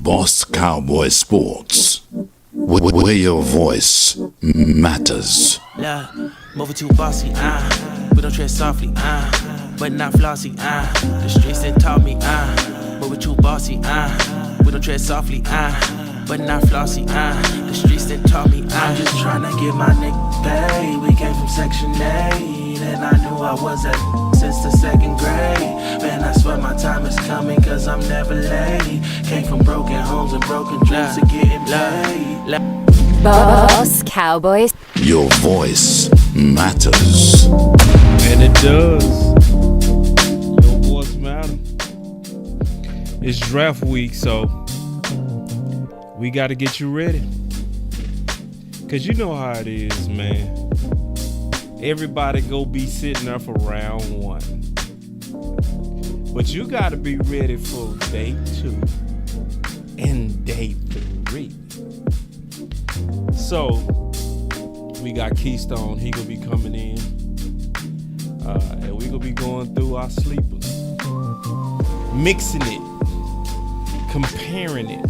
Boss Cowboy Sports, where your voice matters. Yeah, moving too bossy, we don't tread softly, but not flossy, the streets that taught me, moving too bossy, we don't tread softly, but not flossy, the streets that taught me, I'm just trying to get my nigga paid. We came from Section 8, and I knew I was at since the second grade. Man, I swear my time is coming, cause I'm never late. Came from broken homes and broken dreams to getting paid. Boss Cowboys. Your voice matters. And it does. Your voice matter. It's draft week, so we got to get you ready. Cause you know how it is, man. Everybody go be sitting there for round one. But you got to be ready for day 2 and day 3. So we got Keystone. He gonna be coming in, and we gonna be going through our sleepers, mixing it, comparing it.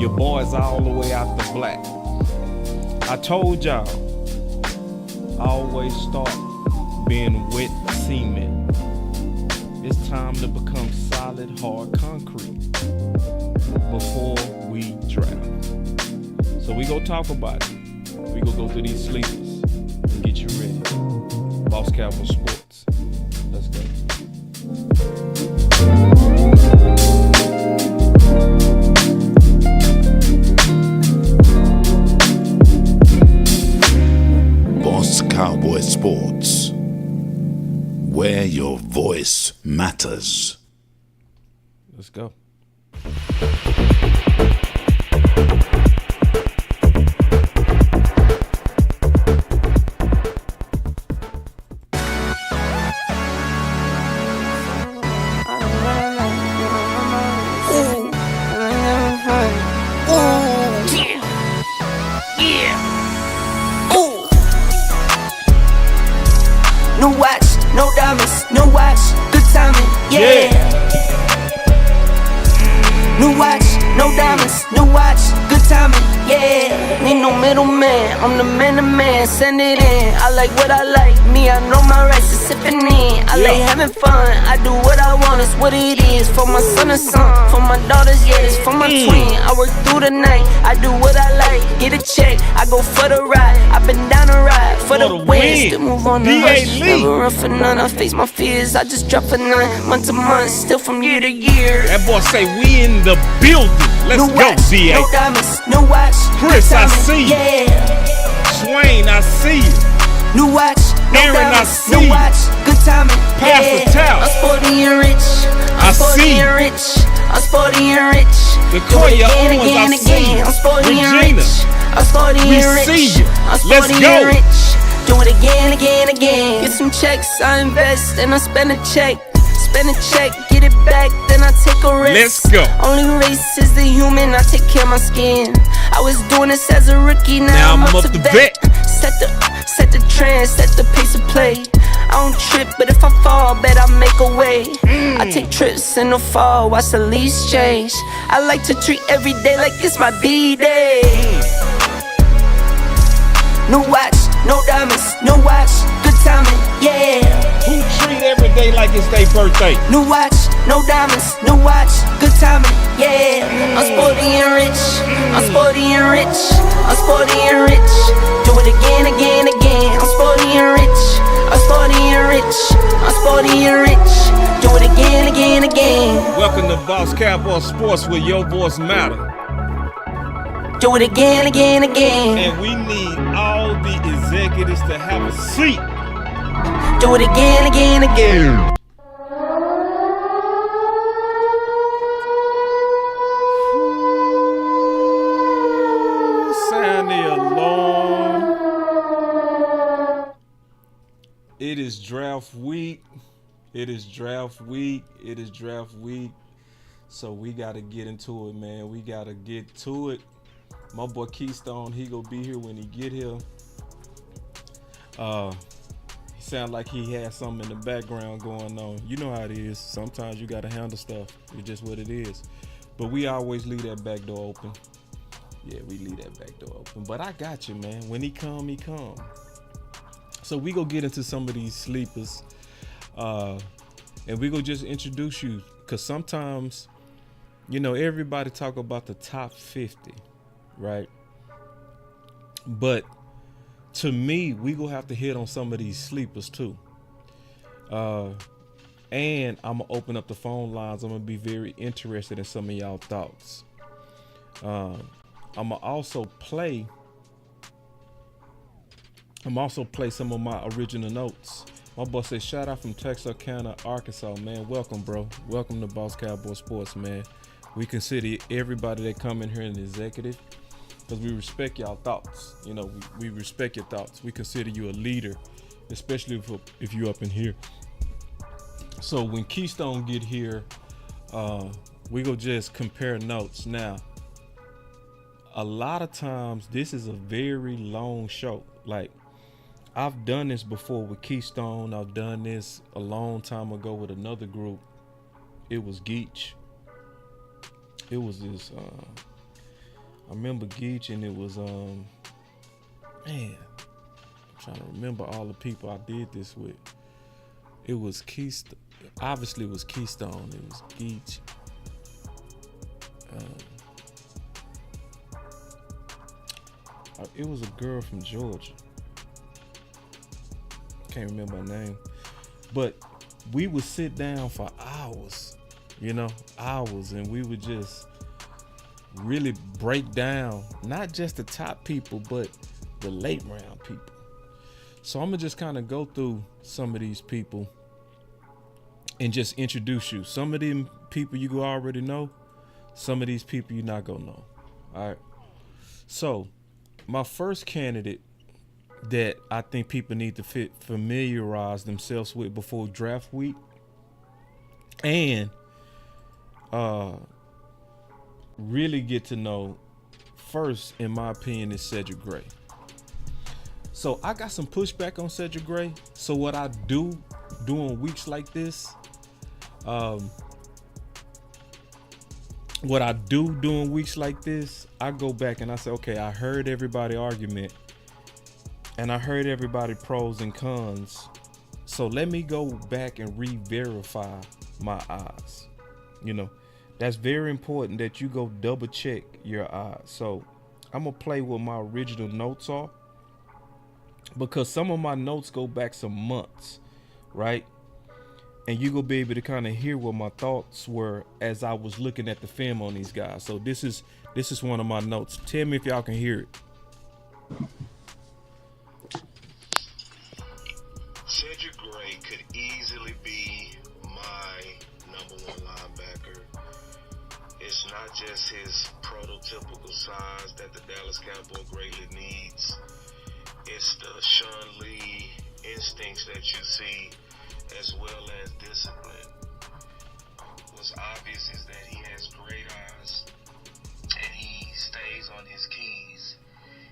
Your boys all the way out the black. I told y'all, always start being wet cement. It's time to become solid, hard concrete before we draft. So we gonna talk about it. We gonna go through these sleepers and get you ready. Boss Cowboy Sports. Let's go. Boss Cowboy Sports, where your voice matters. Let's go. No watch, no diamonds, no watch, good timing, yeah. No watch, no diamonds, no watch, good timing, yeah. Need no middleman, I'm the man to man, send it in. I like what I like, me, I know my rights is sipping in. I like having fun, I do what I want, it's what it is. For my son and son, for my daughters, yeah, it's for my twin. I work through the night, I do what I like, get a check, I go for the ride. I've been down the ride for the win, still move on the hush. Never run for none, I face my fears, I just drop for none. Month to month, still from year to year. That boy say we in the building. Let's No go, watch, DA. no diamonds, no watch, Chris, good I timing, see you. yeah. Swain, I see you. New watch, no Aaron, I diamonds, see no you. watch, good timing, Pastor yeah. Tal. I'm sporty and rich, I I'm sporty see. and rich, I'm sporty and rich. Latoya Do it Owens, again, I see you. I'm sporty and Regina, rich, I'm sporty we and rich, see you. I'm Let's sporty go. and rich. Do it again, again, again. Get some checks, I invest, and I spend a check. Spend a check, get it back, then I take a risk. Let's go. Only race is the human, I take care of my skin. I was doing this as a rookie, now I'm up to vet. Set the trend, set the pace of play. I don't trip, but if I fall, bet I make a way. I take trips in the fall, watch the leaves change. I like to treat every day like it's my B-day. No watch, no diamonds, no watch, good timing, yeah. Who treat every day like it's their birthday? No watch, no diamonds, no watch, good timing, yeah. I'm sporty and rich, I'm sporty and rich, I'm sporty and rich. Do it again, again, again. I'm sporty and rich, I'm sporty and rich, I'm sporty and rich. Do it again, again, again. Welcome to Boss Cowboy Sports, where your voice matter. Do it again, again, again. And we need all the executives to have a seat. Do it again, again, again. Sound the alarm. It is draft week. It is draft week. It is draft week. So we got to get into it, man. We got to get to it. My boy Keystone, he gonna be here when he get here. Sound like he had something in the background going on. You know how it is. Sometimes you gotta handle stuff. It's just what it is. But we always leave that back door open. Yeah, we leave that back door open. But I got you, man. When he come, he come. So we go get into some of these sleepers. And we go just introduce you. Because sometimes, you know, everybody talk about the top 50, right? But to me, we gonna have to hit on some of these sleepers too. And I'm gonna open up the phone lines. I'm gonna be very interested in some of y'all thoughts. I'm gonna also play some of my original notes. My boy said, shout out from Texarkana, Arkansas, man. Welcome, bro. Welcome to Boss Cowboy Sports, man. We consider everybody that come in here an executive because we respect y'all thoughts. You know, we respect your thoughts. We consider you a leader, especially if you up in here. So when Keystone get here, we go just compare notes. Now, a lot of times this is a very long show. Like, I've done this before with Keystone. I've done this a long time ago with another group. It was Geach. It was this, I remember Geach, and it was, man, I'm trying to remember all the people I did this with. It was Keystone. Obviously, it was Keystone. It was Geach. It was a girl from Georgia. Can't remember her name. But we would sit down for hours, and we would just really break down not just the top people, but the late round people. So I'm gonna just kind of go through some of these people and just introduce you. Some of them people you already know, some of these people you're not gonna know. All right. So my first candidate that I think people need to familiarize themselves with before draft week and really get to know first, in my opinion, is Cedric Gray. So I got some pushback on Cedric Gray. So what I do during weeks like this, I go back and I say, okay, I heard everybody argument and I heard everybody pros and cons. So let me go back and re-verify my odds. That's very important that you go double check your odds. So I'm gonna play what my original notes are, because some of my notes go back some months, right? And you gonna be able to kind of hear what my thoughts were as I was looking at the film on these guys. So this is one of my notes. Tell me if y'all can hear it. Cedric Gray could easily be my number one linebacker. It's not just his prototypical size that the Dallas Cowboy greatly needs. It's the Sean Lee instincts that you see, as well as discipline. What's obvious is that he has great eyes and he stays on his keys.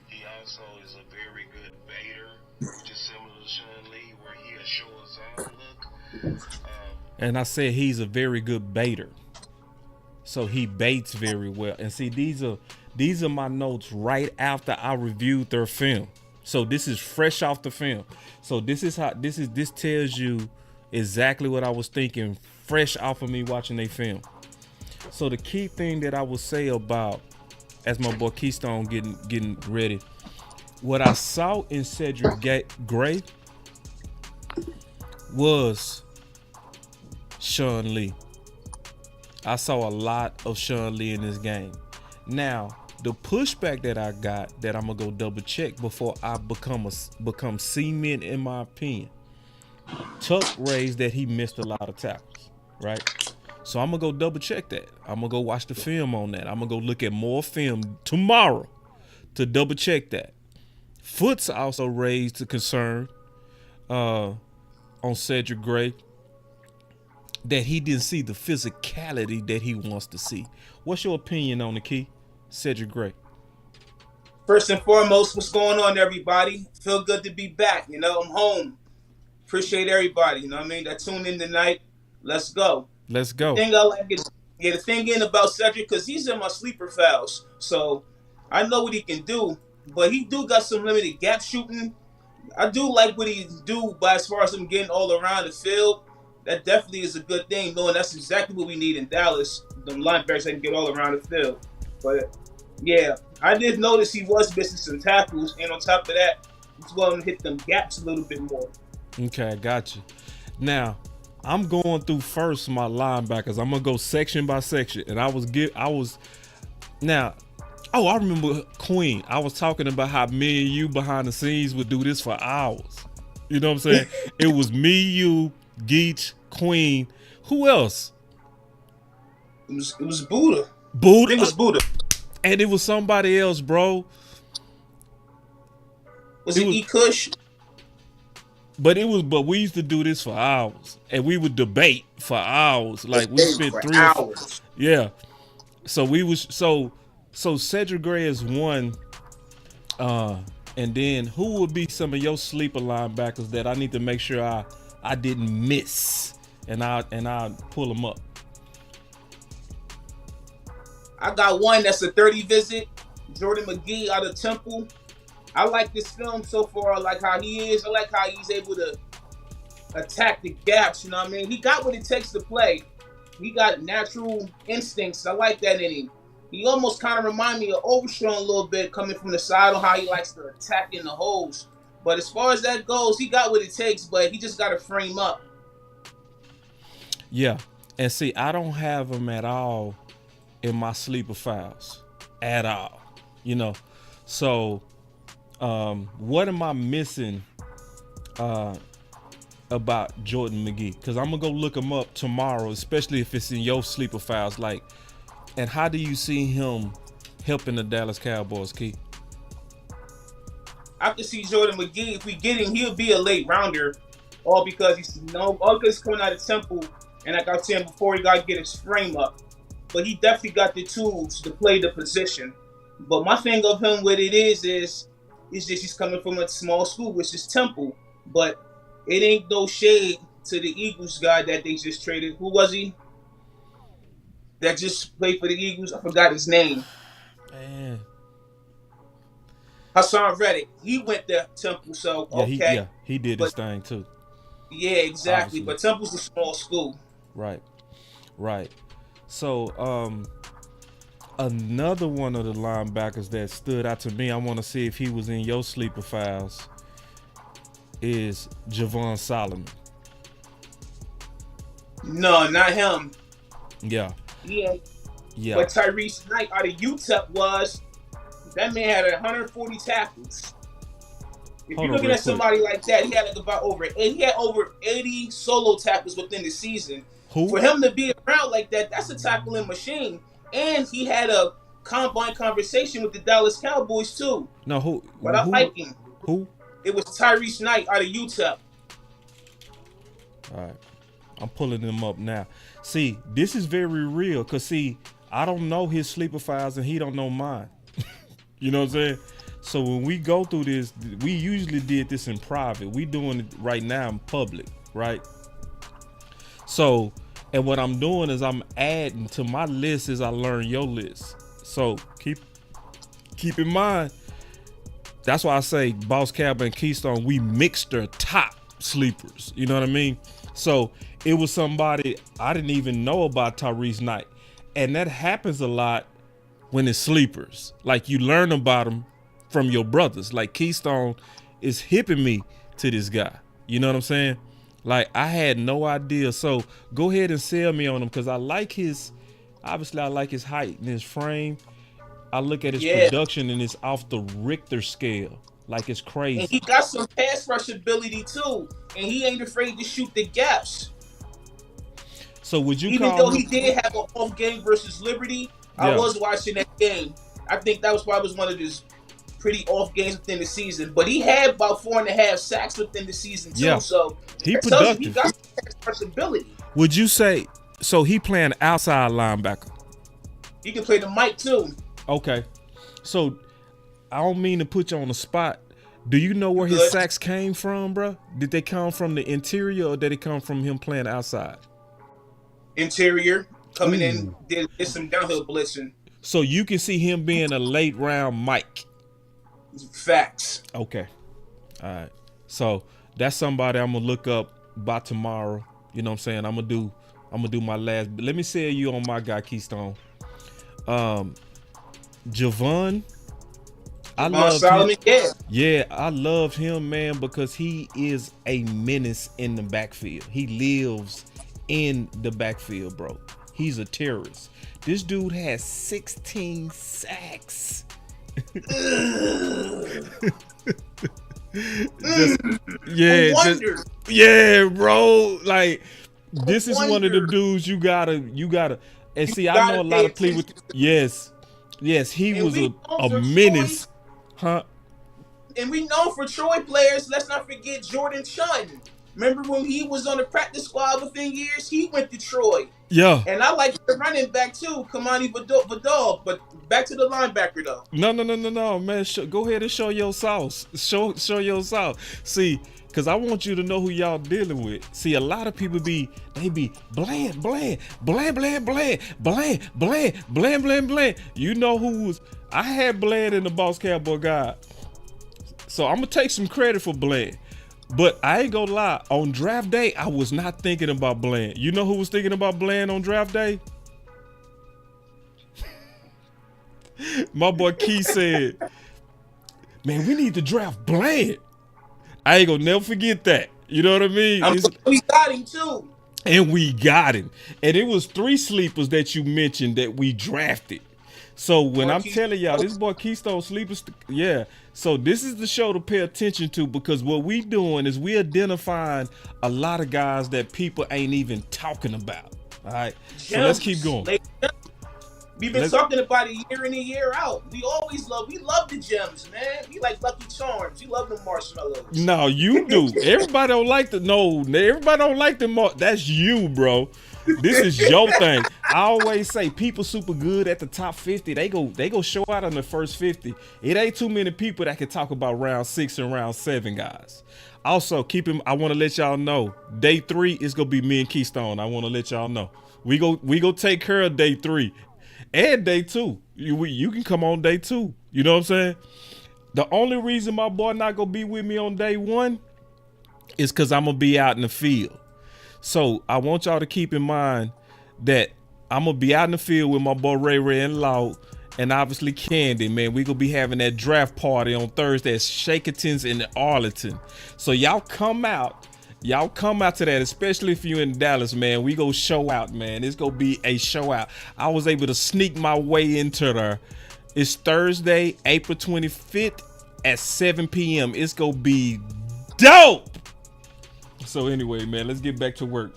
He also is a very good baiter, which is similar to Sean Lee, where he a short zone look. And I said he's a very good baiter. So he baits very well. And see, these are my notes right after I reviewed their film. So this is fresh off the film. So this tells you exactly what I was thinking fresh off of me watching their film. So the key thing that I would say about, as my boy Keystone getting ready, what I saw in Cedric Gray was Sean Lee. I saw a lot of Sean Lee in this game. Now, the pushback that I got, that I'm gonna go double check before I become cement in my opinion. Tuck raised that he missed a lot of tackles, right? So I'm gonna go double check that. I'm gonna go watch the film on that. I'm gonna go look at more film tomorrow to double check that. Foots also raised the concern on Cedric Gray that he didn't see the physicality that he wants to see. What's your opinion on the key, Cedric Gray? First and foremost, what's going on, everybody? Feel good to be back. I'm home. Appreciate everybody. You know what I mean? That tuned in tonight. Let's go. Let's The go. thing I like is the thing in about Cedric because he's in my sleeper fouls, so I know what he can do. But he do got some limited gap shooting. I do like what he do, but as far as him getting all around the field, that definitely is a good thing. Knowing that's exactly what we need in Dallas. Them linebackers that can get all around the field. But yeah, I did notice he was missing some tackles, and on top of that, he's willing to hit them gaps a little bit more. Okay, I got you. Now, I'm going through first my linebackers. I'm gonna go section by section, and I remember Queen. I was talking about how me and you behind the scenes would do this for hours. You know what I'm saying? It was me, you, Geach, Queen. Who else? It was Buddha. Buddha. I think it was Buddha. And it was somebody else, bro. Was it E-Kush? But we used to do this for hours, and we would debate for hours. Like we spent 3 hours. Yeah. So we was so Cedric Gray is one, and then who would be some of your sleeper linebackers that I need to make sure I didn't miss, and I pull them up. I got one that's a 30 visit, Jordan McGee out of Temple. I like this film so far. I like how he is. I like how he's able to attack the gaps. You know what I mean? He got what it takes to play. He got natural instincts. I like that in him. He almost kind of remind me of Overshawn a little bit coming from the side on how he likes to attack in the holes. But as far as that goes, he got what it takes, but he just got to frame up. Yeah. And see, I don't have him at all in my sleeper files at all, you know. So what am I missing about Jordan McGee? Because I'm gonna go look him up tomorrow, especially if it's in your sleeper files. Like, and how do you see him helping the Dallas Cowboys, Key? I can see Jordan McGee. If we get him, he'll be a late rounder, all because he's coming out of Temple, and like I was saying before, he got to get his frame up. But he definitely got the tools to play the position. But my thing of him, what it is just he's coming from a small school, which is Temple. But it ain't no shade to the Eagles guy that they just traded. Who was he? That just played for the Eagles? I forgot his name. Man. Hassan Reddick. He went to Temple, so okay. He did his thing too. Yeah, exactly. Obviously. But Temple's a small school. Right. So, another one of the linebackers that stood out to me, I want to see if he was in your sleeper files, is Javon Solomon. No, not him. Yeah. Yeah. But Tyrese Knight out of UTEP that man had 140 tackles. If you're looking at somebody like that, he had over 80 solo tackles within the season. Who? For him to be around like that, that's a tackling machine. And he had a combine conversation with the Dallas Cowboys too. No, who? But I like him. Who? It was Tyrese Knight out of UTEP. All right. I'm pulling them up now. See, this is very real because, see, I don't know his sleeper files and he don't know mine. You know what I'm saying? So when we go through this, we usually did this in private. We doing it right now in public, right? So, and what I'm doing is I'm adding to my list as I learn your list. So keep in mind, that's why I say Boss Cowboy and Keystone, we mixed their top sleepers. You know what I mean? So it was somebody I didn't even know about, Tyrese Knight. And that happens a lot when it's sleepers. Like you learn about them from your brothers. Like Keystone is hipping me to this guy. You know what I'm saying? Like I had no idea. So go ahead and sell me on him because I like his height and his frame. I look at his production and it's off the Richter scale. Like it's crazy. And he got some pass rush ability too. And he ain't afraid to shoot the gaps. So would you Even though he did have an off game versus Liberty, I was watching that game. I think that was probably one of his pretty off games within the season. But he had about 4.5 sacks within the season too. Yeah. So he productive. He got some pass rush ability. Would you say so? He playing outside linebacker. He can play the mic too. Okay, so I don't mean to put you on the spot. Do you know where his Good. sacks came from, bro? Did they come from the interior or did it come from him playing outside? Interior coming in, Ooh. did some downhill blitzing. So you can see him being a late round Mike. Facts. Okay. All right. So that's somebody I'm gonna look up by tomorrow. You know what I'm saying? I'm gonna do my last. Let me sell you on my guy Keystone. Javon. I love Solomon, him. Yeah, I love him, man, because he is a menace in the backfield. He lives in the backfield, bro. He's a terrorist. This dude has 16 sacks. Yeah, bro. Like, this is one of the dudes you gotta. And see, I know a lot of people. Yes, he was a menace, huh? And we know for Troy players, let's not forget Jordan Chun. Remember when he was on the practice squad within years? He went to Troy. Yeah. And I like the running back too, Kamani Vidal. But back to the linebacker though. No, man. Go ahead and show your sauce. Show your sauce. See, because I want you to know who y'all dealing with. See, a lot of people be bland. You know who was? I had Bland in the Boss Cowboy guide. So I'm gonna take some credit for Bland. But I ain't gonna lie, on draft day, I was not thinking about Bland. You know who was thinking about Bland on draft day? My boy Key said, man, we need to draft Bland. I ain't gonna never forget that. You know what I mean? We got him too. And we got him. And it was 3 sleepers that you mentioned that we drafted. So when I'm telling y'all, this boy Keystone Sleepers, yeah. So this is the show to pay attention to, because what we doing is we identifying a lot of guys that people ain't even talking about. All right. So let's keep going. We've been talking about it year in and year out. We love the gems, man. We like Lucky Charms. We love the marshmallows. No, you do. Everybody don't like everybody don't like the that's you, bro. This is your thing. I always say people super good at the top 50. They go show out on the first 50. It ain't too many people that can talk about round 6 and round 7, guys. Also, I want to let y'all know, day 3 is gonna be me and Keystone. I want to let y'all know. We go take care of day 3 and day 2. You can come on day 2. You know what I'm saying? The only reason my boy not gonna be with me on day 1 is because I'm gonna be out in the field. So I want y'all to keep in mind that I'm gonna be out in the field with my boy Ray and Law, and obviously Candy, man. We gonna be having that draft party on Thursday at Shakerton's in Arlington. So y'all come out to that, especially if you're in Dallas, man. We go show out, man. It's gonna be a show out. I was able to sneak my way into there. It's Thursday, April 25th at 7 p.m. It's gonna be dope. So anyway, man, let's get back to work.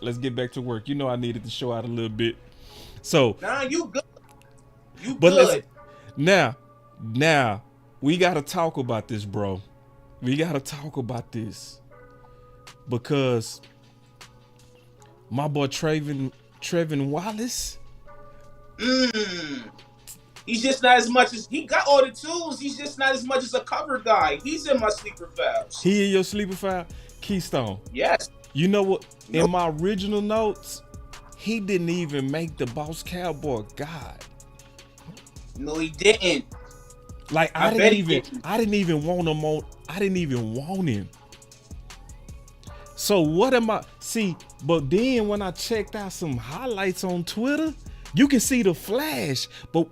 You know I needed to show out a little bit. So nah, you good. Now, we gotta talk about this, bro. We gotta talk about this. Because my boy Trevin Wallace. He's just not as much as, he got all the tools. He's just not as much as a cover guy. He's in my sleeper files. He in your sleeper file? Keystone. Yes. You know what? Nope. In my original notes, he didn't even make the Boss Cowboy guide. No, he didn't. Like I didn't even want him on. I didn't even want him. So what am I? See, but then when I checked out some highlights on Twitter, you can see the flash. But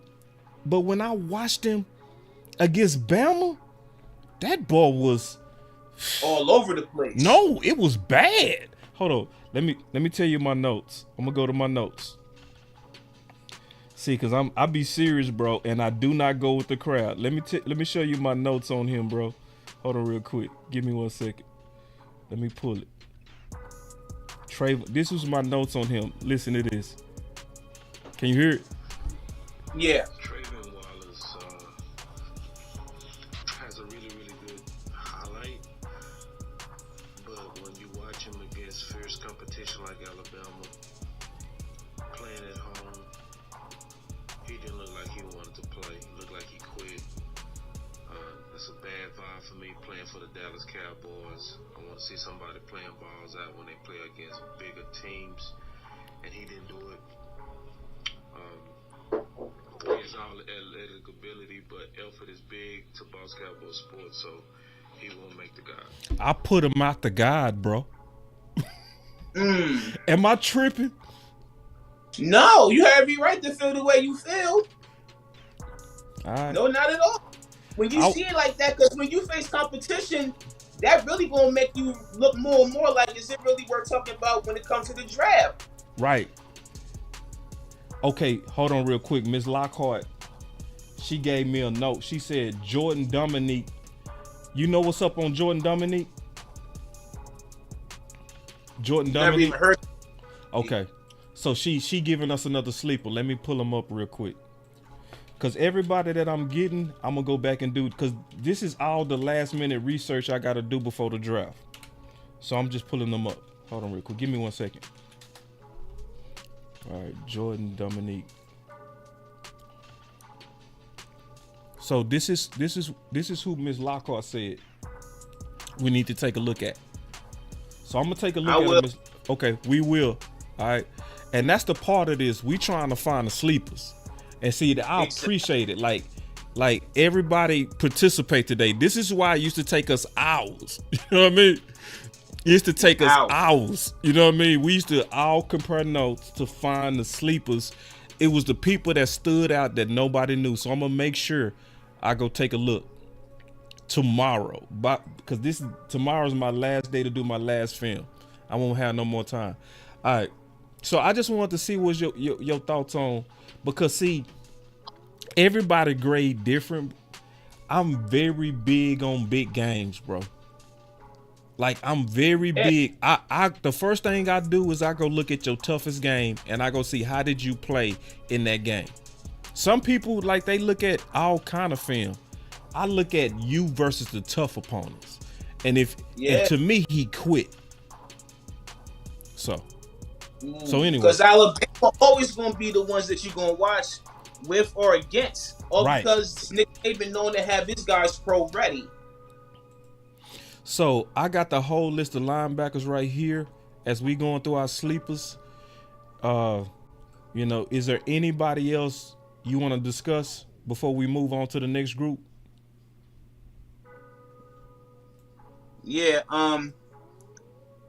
when I watched him against Bama, that boy was all over the place. No, it was bad. Hold on. Let me tell you my notes. I'm gonna go to my notes. See, cause I be serious, bro, and I do not go with the crowd. Let me show you my notes on him, bro. Hold on real quick. Give me 1 second. Let me pull it. This was my notes on him. Listen to this. Can you hear it? Yeah. Trayvon Wallace has a really, really good highlight, but when you watch him against fierce competition like Alabama, playing at home, he didn't look like he wanted to play. He looked like he quit. That's a bad vibe for me, playing for the Dallas Cowboys. I want to see somebody playing balls out when they play against bigger teams, and he didn't do it. He has all athletic ability, but Elford is big to Boss Cowboy Sports, so he won't make the guy. I put him out the guide, bro. Am I tripping? No, you have every right to feel the way you feel. All right. No, not at all. When you see it like that, because when you face competition, that really gonna make you look more and more like, is it really worth talking about when it comes to the draft? Right. Okay, hold on real quick. Ms. Lockhart, she gave me a note. She said, Jordan Dominique. You know what's up on Jordan Dominique? Jordan Never Dominique? even heard. Okay. So she giving us another sleeper. Let me pull him up real quick. Because everybody that I'm getting, I'm going to go back and do, because this is all the last minute research I got to do before the draft. So I'm just pulling them up. Hold on real quick. Give me 1 second. All right, Jordan Dominique. So this is who Ms. Lockhart said we need to take a look at. So I'm gonna take a look at him. Okay, we will. All right, and that's the part of this. We trying to find the sleepers, and see that I appreciate it. Like everybody participate today. This is why it used to take us hours. You know what I mean? It used to take us hours. You know what I mean? We used to all compare notes to find the sleepers. It was the people that stood out that nobody knew. So I'm gonna make sure I go take a look tomorrow, because tomorrow's my last day to do my last film. I won't have no more time. All right. So I just wanted to see what's your thoughts on, because see, everybody grade different. I'm very big on big games, bro. Like, I'm very big. The first thing I do is I go look at your toughest game, and I go see how did you play in that game. Some people, like, they look at all kind of film. I look at you versus the tough opponents. And and to me, he quit. So anyway. Because Alabama always going to be the ones that you're going to watch with or against. All right. Because Nick Saban known to have his guys pro ready. So I got the whole list of linebackers right here as we going through our sleepers. Is there anybody else you want to discuss before we move on to the next group? Yeah,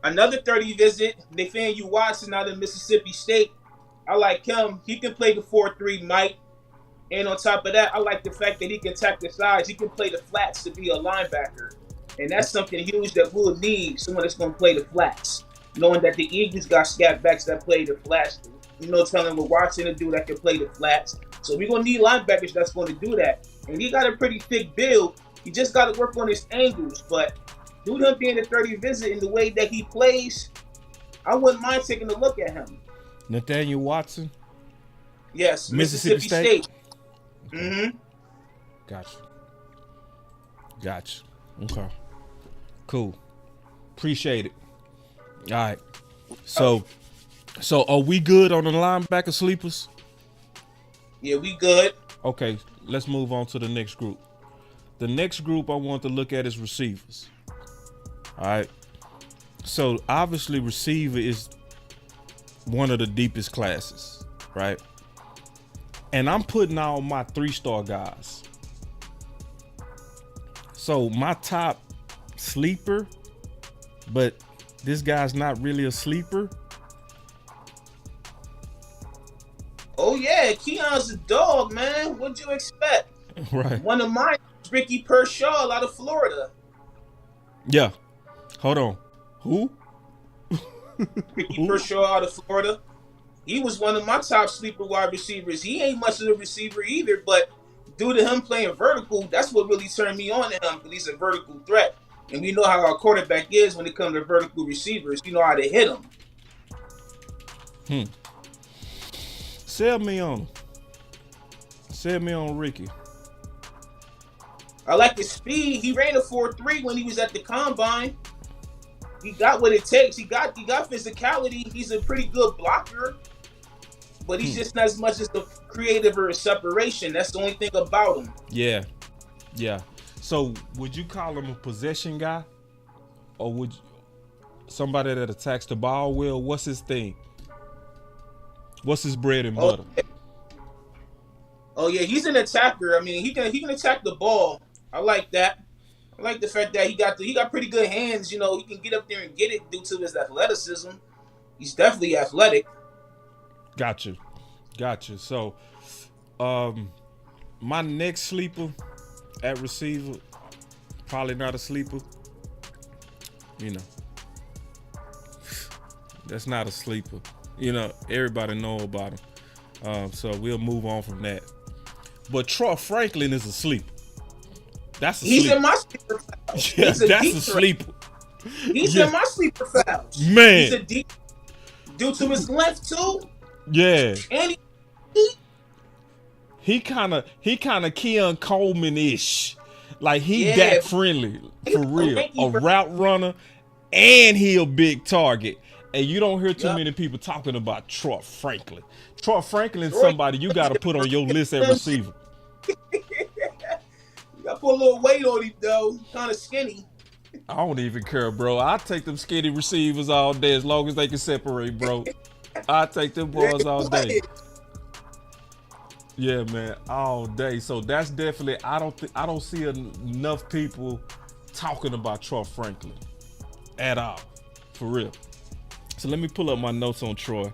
another 30 visit, Nathaniel Watson out of Mississippi State. I like him. He can play the 4-3 Mike. And on top of that, I like the fact that he can attack the sides. He can play the flats to be a linebacker. And that's something huge that we'll need, someone that's going to play the flats. Knowing that the Eagles got scat backs that play the flats. Telling what Watson to do that can play the flats. So we're going to need linebackers that's going to do that. And he got a pretty thick build. He just got to work on his angles. But due to him being a 30 visit in the way that he plays, I wouldn't mind taking a look at him. Nathaniel Watson? Yes, Mississippi State. Okay. Mm-hmm. Gotcha. Okay. Cool. Appreciate it. All right. So are we good on the linebacker sleepers? Yeah, we good. Okay, let's move on to the next group. The next group I want to look at is receivers. All right. So obviously receiver is one of the deepest classes, right? And I'm putting all my 3-star guys. So my top sleeper, but this guy's not really a sleeper. Oh yeah, Keon's a dog, man. What'd you expect? Right. One of mine is Ricky Pershaw out of Florida. Yeah. Hold on. Who? Ricky Pershaw out of Florida. He was one of my top sleeper wide receivers. He ain't much of a receiver either, but due to him playing vertical, that's what really turned me on to him, because he's a vertical threat. And we know how our quarterback is when it comes to vertical receivers. You know how to hit them. Sell me on him. Sell me on Ricky. I like his speed. He ran a 4.3 when he was at the combine. He got what it takes. He got physicality. He's a pretty good blocker. But he's just not as much as the creative or separation. That's the only thing about him. Yeah. So would you call him a possession guy, or would you, somebody that attacks the ball well? What's his thing? What's his bread and butter? Oh yeah, he's an attacker. I mean, he can attack the ball. I like that. I like the fact that he got pretty good hands. You know, he can get up there and get it due to his athleticism. He's definitely athletic. Gotcha. So, my next sleeper at receiver, probably not a sleeper. You know, that's not a sleeper. You know, everybody know about him. So we'll move on from that. But Troy Franklin is a sleeper. That's a He's sleeper. in my sleeper files. Yeah, that's a sleeper. He's in my sleeper files. Man. He's a deep due to his length too. Yeah. And he kind of Keon Coleman-ish. Like he Yeah. that friendly for real. A route runner, and he a big target. And you don't hear too many people talking about Troy Franklin. Troy Franklin is somebody you got to put on your list at receiver. I put a little weight on him though. Kind of skinny. I don't even care, bro. I take them skinny receivers all day as long as they can separate, bro. I take them boys all day. Yeah, man, all day. So that's definitely I don't see enough people talking about Troy Franklin at all, for real. So let me pull up my notes on Troy,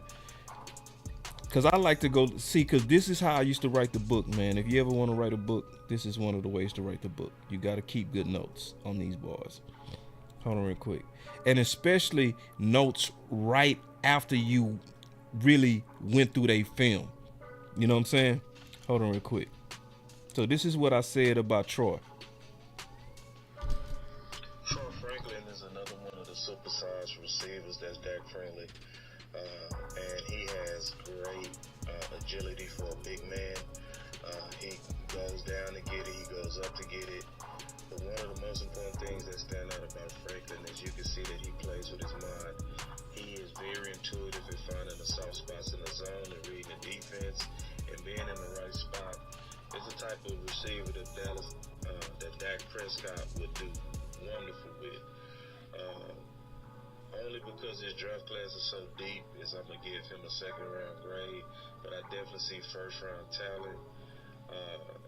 cause I like to go see. Cause this is how I used to write the book, man. If you ever want to write a book, this is one of the ways to write the book. You got to keep good notes on these boys. Hold on real quick. And especially notes right after you really went through their film. You know what I'm saying? Hold on real quick. So this is what I said about Troy. Troy Franklin is another one of the supersized receivers that's Dak friendly. And he has great agility for a big man. He goes down to get it. He goes up to get it. But one of the most important things that stand out about Franklin is you can see that he plays with his mind. He is very intuitive in finding the soft spots in the zone and reading the defense and being in the right spot. It's the type of receiver that Dak Prescott would do wonderful with. Only because his draft class is so deep is I'm going to give him a second-round grade, but I definitely see first-round talent.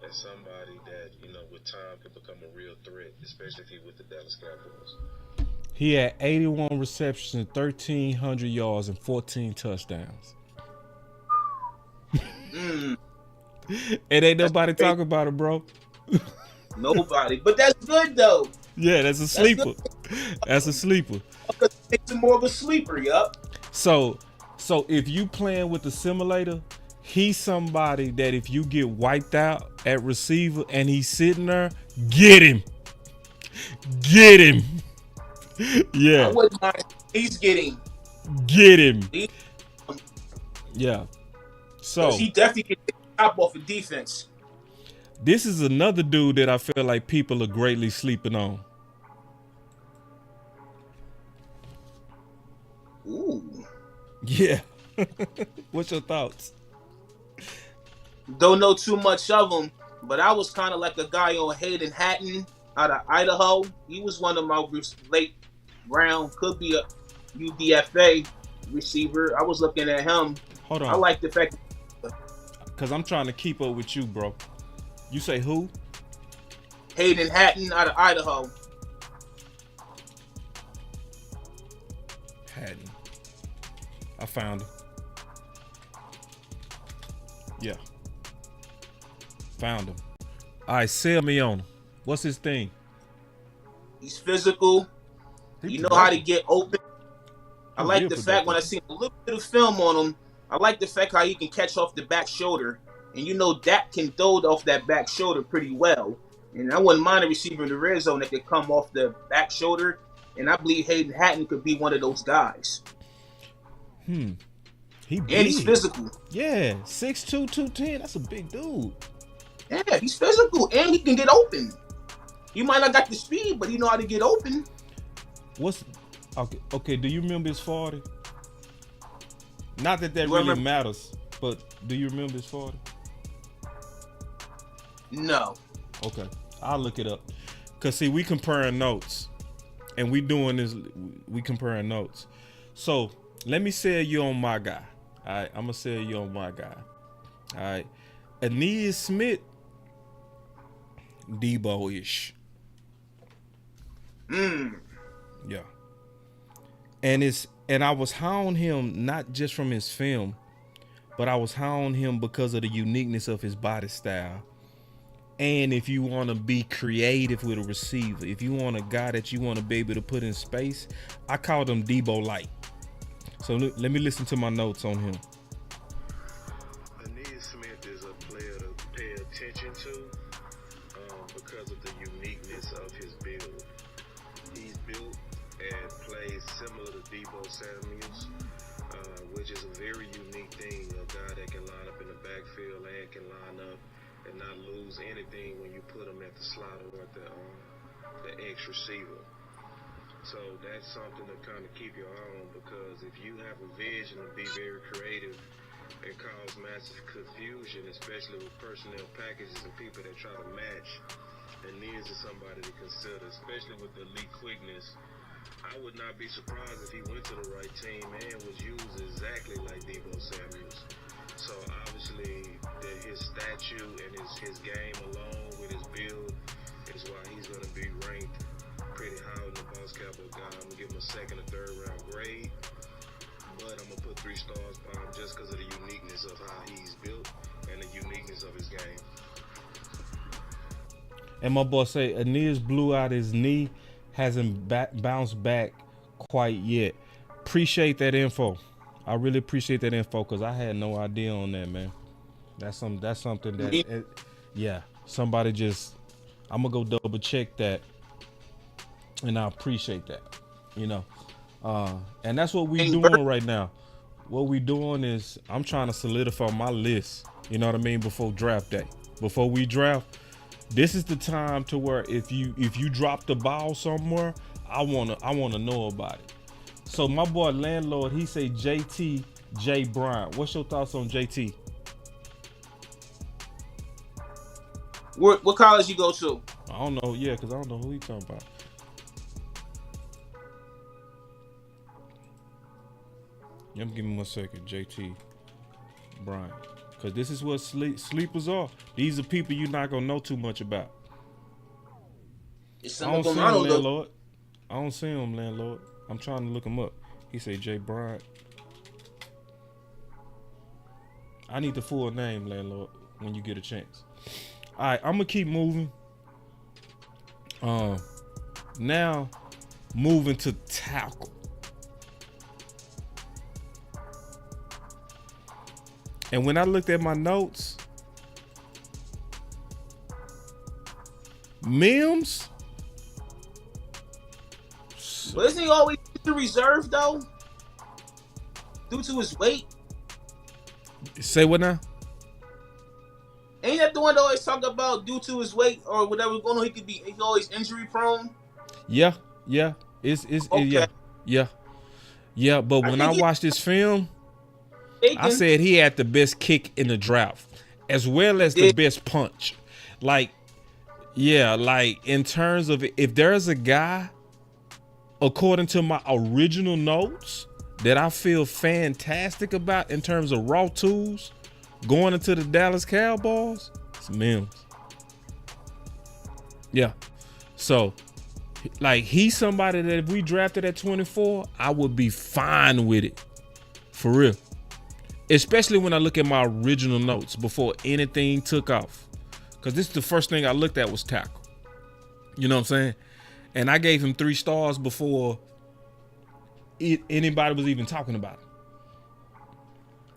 As somebody that, you know, with time can become a real threat, especially if he with the Dallas Cowboys. He had 81 receptions, 1,300 yards, and 14 touchdowns. It ain't nobody talking about it, bro. Nobody. But that's good though. Yeah, that's a sleeper. That's a sleeper. Because it makes him more of a sleeper, yup. So if you playing with the simulator, he's somebody that if you get wiped out at receiver and he's sitting there, get him. Get him. Yeah. I wouldn't mind. He's getting. Get him. Yeah. So he definitely can take the top off of defense. This is another dude that I feel like people are greatly sleeping on. Ooh. Yeah. What's your thoughts? Don't know too much of him, but I was kind of like a guy on Hayden Hatton out of Idaho. He was one of my late round, could be a UDFA receiver. I was looking at him. Hold on. I like the fact, because I'm trying to keep up with you, bro. You say who? Hayden Hatton out of Idaho. Hatton. I found him. Yeah. Found him. All right, sell me on him. What's his thing? He's physical. You know how to get open. I like the fact when I see a little bit of film on him, I like the fact how he can catch off the back shoulder. And you know Dak can throw it off that back shoulder pretty well. And I wouldn't mind a receiver in the red zone that could come off the back shoulder. And I believe Hayden Hatton could be one of those guys. He big. And he's physical. Yeah, 6'2", 210. That's a big dude. Yeah, he's physical. And he can get open. He might not got the speed, but he know how to get open. Okay, do you remember his 40? Not that really matters, but do you remember his 40? No. Okay, I'll look it up. Cause see, we comparing notes, and we doing this. We comparing notes. So let me sell you on my guy. All right, I'm gonna sell you on my guy. All right, Aeneas Smith, Deebo-ish. Yeah. And I was high on him not just from his film, but I was high on him because of the uniqueness of his body style. And if you want to be creative with a receiver, if you want a guy that you want to be able to put in space, I called him Deebo Light. So let me listen to my notes on him. Aeneas Smith is a player to pay attention to because of the uniqueness of his build. He's built and plays similar to Deebo Samuels, which is a very unique thing. A guy that can line up in the backfield and can line up and not lose anything when you put him at the slot or at the X receiver. So that's something to kind of keep your eye on, because if you have a vision to be very creative and cause massive confusion, especially with personnel packages and people that try to match, and Niz is somebody to consider, especially with the elite quickness. I would not be surprised if he went to the right team and was used exactly like Deebo Samuels. So obviously his statue and his game alone with his build is why he's going to be ranked pretty high in the Boss Cowboy guy. I'm going to give him a second or third round grade, but I'm going to put 3 stars by him just because of the uniqueness of how he's built and the uniqueness of his game. And my boy say Aeneas blew out his knee, hasn't bounced back quite yet. Appreciate that info. I really appreciate that info because I had no idea on that, man. That's something that, somebody just, I'm gonna go double check that, and I appreciate that, and that's what we doing right now. What we doing is I'm trying to solidify my list. You know what I mean? Before draft day, before we draft, this is the time to where if you drop the ball somewhere, I wanna know about it. So my boy Landlord, he say JT J Bryant. What's your thoughts on JT? What college you go to? I don't know. Yeah, because I don't know who he talking about. Give me 1 second. JT Bryant. Because this is what sleepers are. These are people you're not going to know too much about. I don't see him, Landlord. I don't see him, Landlord. I'm trying to look him up. He say J Bryant. I need the full name, Landlord, when you get a chance. All right, I'm going to keep moving. Now, moving to tackle. And when I looked at my notes, Mims. But isn't he always the reserve though? Due to his weight. Say what now? Ain't that the one that always talk about due to his weight or whatever going on? He's always injury prone. Yeah. It's Okay. yeah. But when I watched this film, I said he had the best kick in the draft, as well as the best punch. Like in terms of if there's a guy, according to my original notes, that I feel fantastic about in terms of raw tools going into the Dallas Cowboys, it's Mims. Yeah. So, like, he's somebody that if we drafted at 24, I would be fine with it. For real. Especially when I look at my original notes before anything took off. Because this is the first thing I looked at was tackle. You know what I'm saying? And I gave him 3 stars before anybody was even talking about it.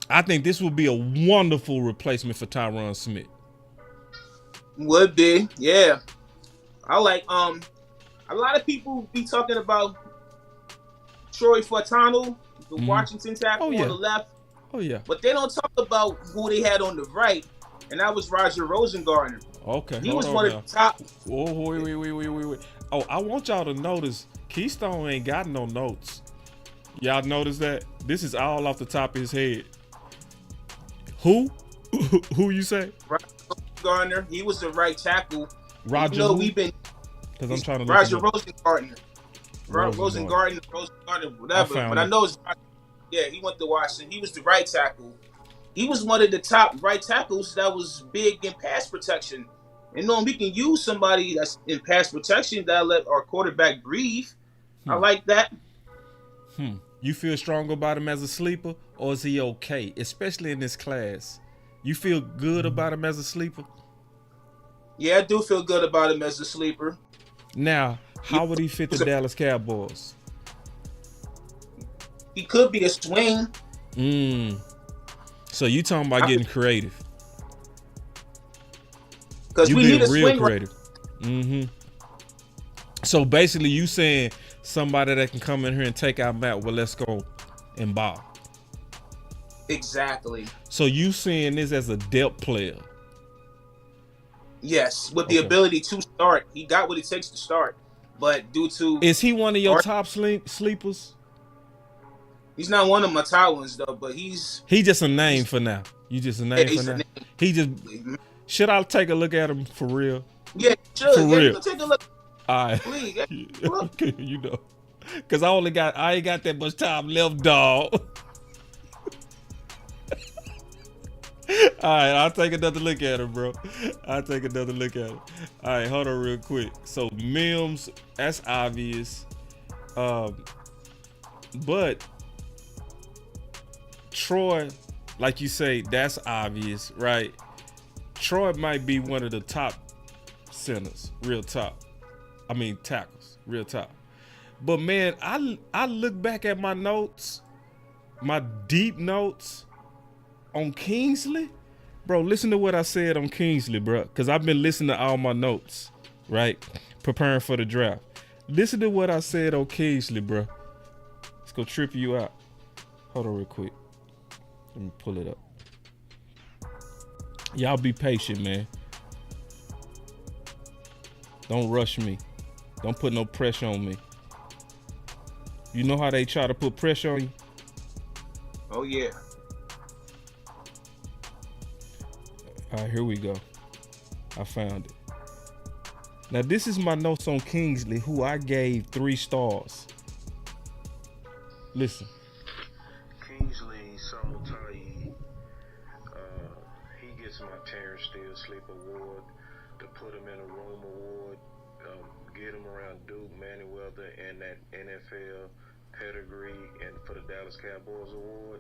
I think this would be a wonderful replacement for Tyron Smith. Would be, yeah. I like a lot of people be talking about Troy Fortano, the Washington tackle on the left. Oh yeah. But they don't talk about who they had on the right, and that was Roger Rosengartner. Okay. He was one of the top. Whoa, wait. Oh, I want y'all to notice Keystone ain't got no notes. Y'all notice that? This is all off the top of his head. Who? Who you say? Roger Rosengarner. He was the right tackle. Roger. You know, we've been Because I'm trying to look Roger him up. Rosengarten. Rosengarten, whatever. But I know it's he went to Washington. He was the right tackle. He was one of the top right tackles that was big in pass protection. And we can use somebody that's in pass protection that let our quarterback breathe. I like that. You feel strong about him as a sleeper, or is he okay? Especially in this class. You feel good about him as a sleeper? Yeah, I do feel good about him as a sleeper. Now, how would he fit the Dallas Cowboys? He could be a swing. So you talking about getting creative? Because we need a swing. Creative. So basically, you saying somebody that can come in here and take our Matt, well, let's go and ball. Exactly. So you seeing this as a depth player? Yes, with the ability to start. He got what it takes to start. But due to... Is he one of your top sleepers? He's not one of my top ones, though, but he's... He just a name for now. You just a name for now? He just... Should I take a look at him for real? Yeah, sure. For real. Take a look. All right. Please. You know. Because I ain't got that much time left, dog. All right, I'll take another look at him, bro. I'll take another look at him. All right, hold on real quick. So, Mims, that's obvious. But Troy, like you say, that's obvious, right? Troy might be one of the top centers, real top. I mean, tackles, real top. But, man, I look back at my notes, my deep notes on Kingsley. Bro, listen to what I said on Kingsley, bro, because I've been listening to all my notes, right, preparing for the draft. Listen to what I said on Kingsley, bro. Let's go trip you out. Hold on real quick. Let me pull it up. Y'all be patient, man. Don't rush me. Don't put no pressure on me. You know how they try to put pressure on you? Oh, yeah. All right, here we go. I found it. Now, this is my notes on Kingsley, who I gave 3 stars. Listen. Kingsley Solotai, he gets my Terrence Steele Sleep Award, to put him in a room award, get him around Duke, Manyweather, and that NFL pedigree, and for the Dallas Cowboys award.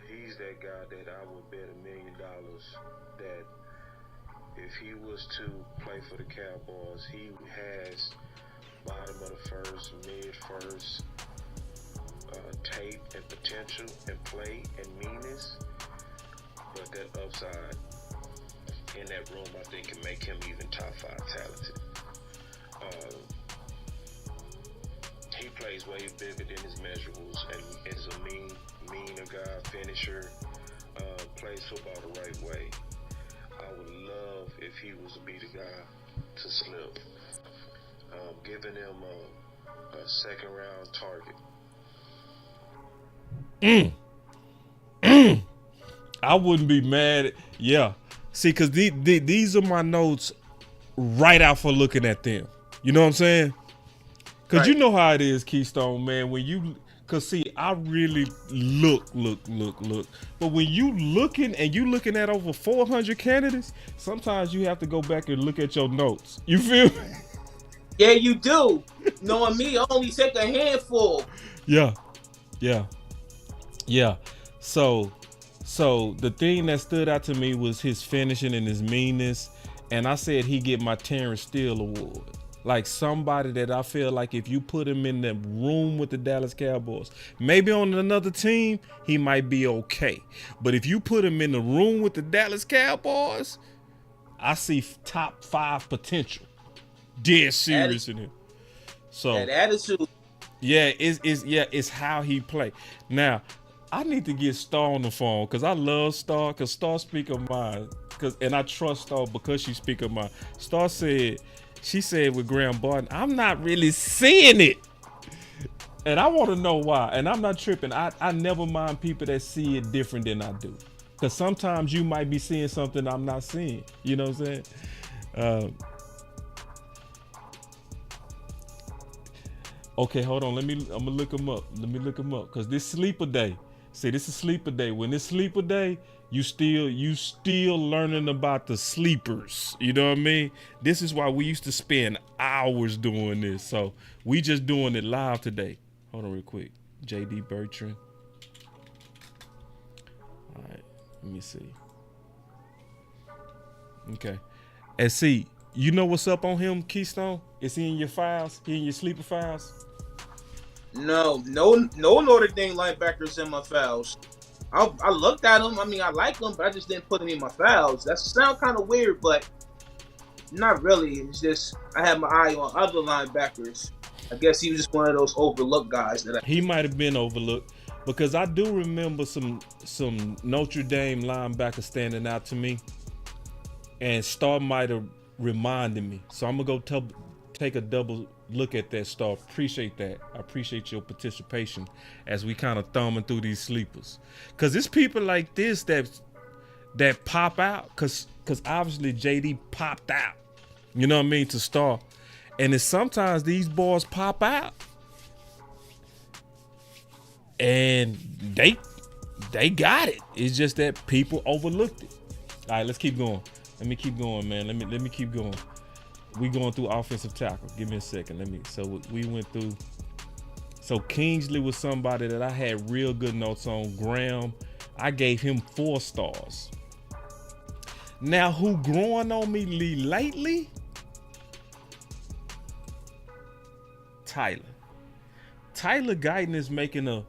He's that guy that I would bet $1 million that if he was to play for the Cowboys, he has bottom of the first, mid first, tape and potential and play and meanness, but that upside in that room, I think, can make him even top 5 talented. He plays way bigger than his measurables and is a meaner guy, finisher, plays football the right way. I would love if he was to be the guy to slip, giving him a 2nd round target. I wouldn't be mad. Yeah. See, because these are my notes right out for looking at them. You know what I'm saying? Because you know how it is, Keystone, man. When you, because see, I really look. But when you looking and you looking at over 400 candidates, sometimes you have to go back and look at your notes. You feel me? Yeah, you do. Knowing me, I only take a handful. Yeah. So the thing that stood out to me was his finishing and his meanness. And I said he get my Terrence Steele award. Like somebody that I feel like if you put him in the room with the Dallas Cowboys, maybe on another team, he might be okay. But if you put him in the room with the Dallas Cowboys, I see top 5 potential. Dead serious in him. So that attitude. Yeah, it's how he play. Now, I need to get Star on the phone because I love Star, because Star speak of mine. And I trust Star because she speak of mine. Star said, she said with Graham Barton, I'm not really seeing it. And I want to know why. And I'm not tripping. I never mind people that see it different than I do. Because sometimes you might be seeing something I'm not seeing. You know what I'm saying? Okay, hold on. I'm gonna look him up. Let me look him up. Cause this sleeper day. See, this is sleeper day. When it's sleeper day, you still learning about the sleepers. You know what I mean? This is why we used to spend hours doing this. So we just doing it live today. Hold on real quick. JD Bertrand. All right, let me see. Okay. And see, you know what's up on him, Keystone? Is he in your files? He in your sleeper files? No Notre Dame linebackers in my files. I looked at him. I mean, I like him, but I just didn't put him in my files. That sounds kind of weird, but not really. It's just I had my eye on other linebackers. I guess he was just one of those overlooked guys. He might have been overlooked because I do remember some Notre Dame linebackers standing out to me, and Star might have reminded me. So I'm gonna go take a double look at that, Star. Appreciate that. I appreciate your participation as we kind of thumbing through these sleepers, because it's people like this that pop out, because obviously JD popped out. You know what I mean, to Star, and it's sometimes these boys pop out and they got it. It's just that people overlooked it. All right, let's keep going. Let me keep going, man. Let me keep going. We going through offensive tackle. Give me a second. So we went through. So Kingsley was somebody that I had real good notes on. Graham, I gave him 4 stars. Now, who growing on me lately? Tyler Guyton is making a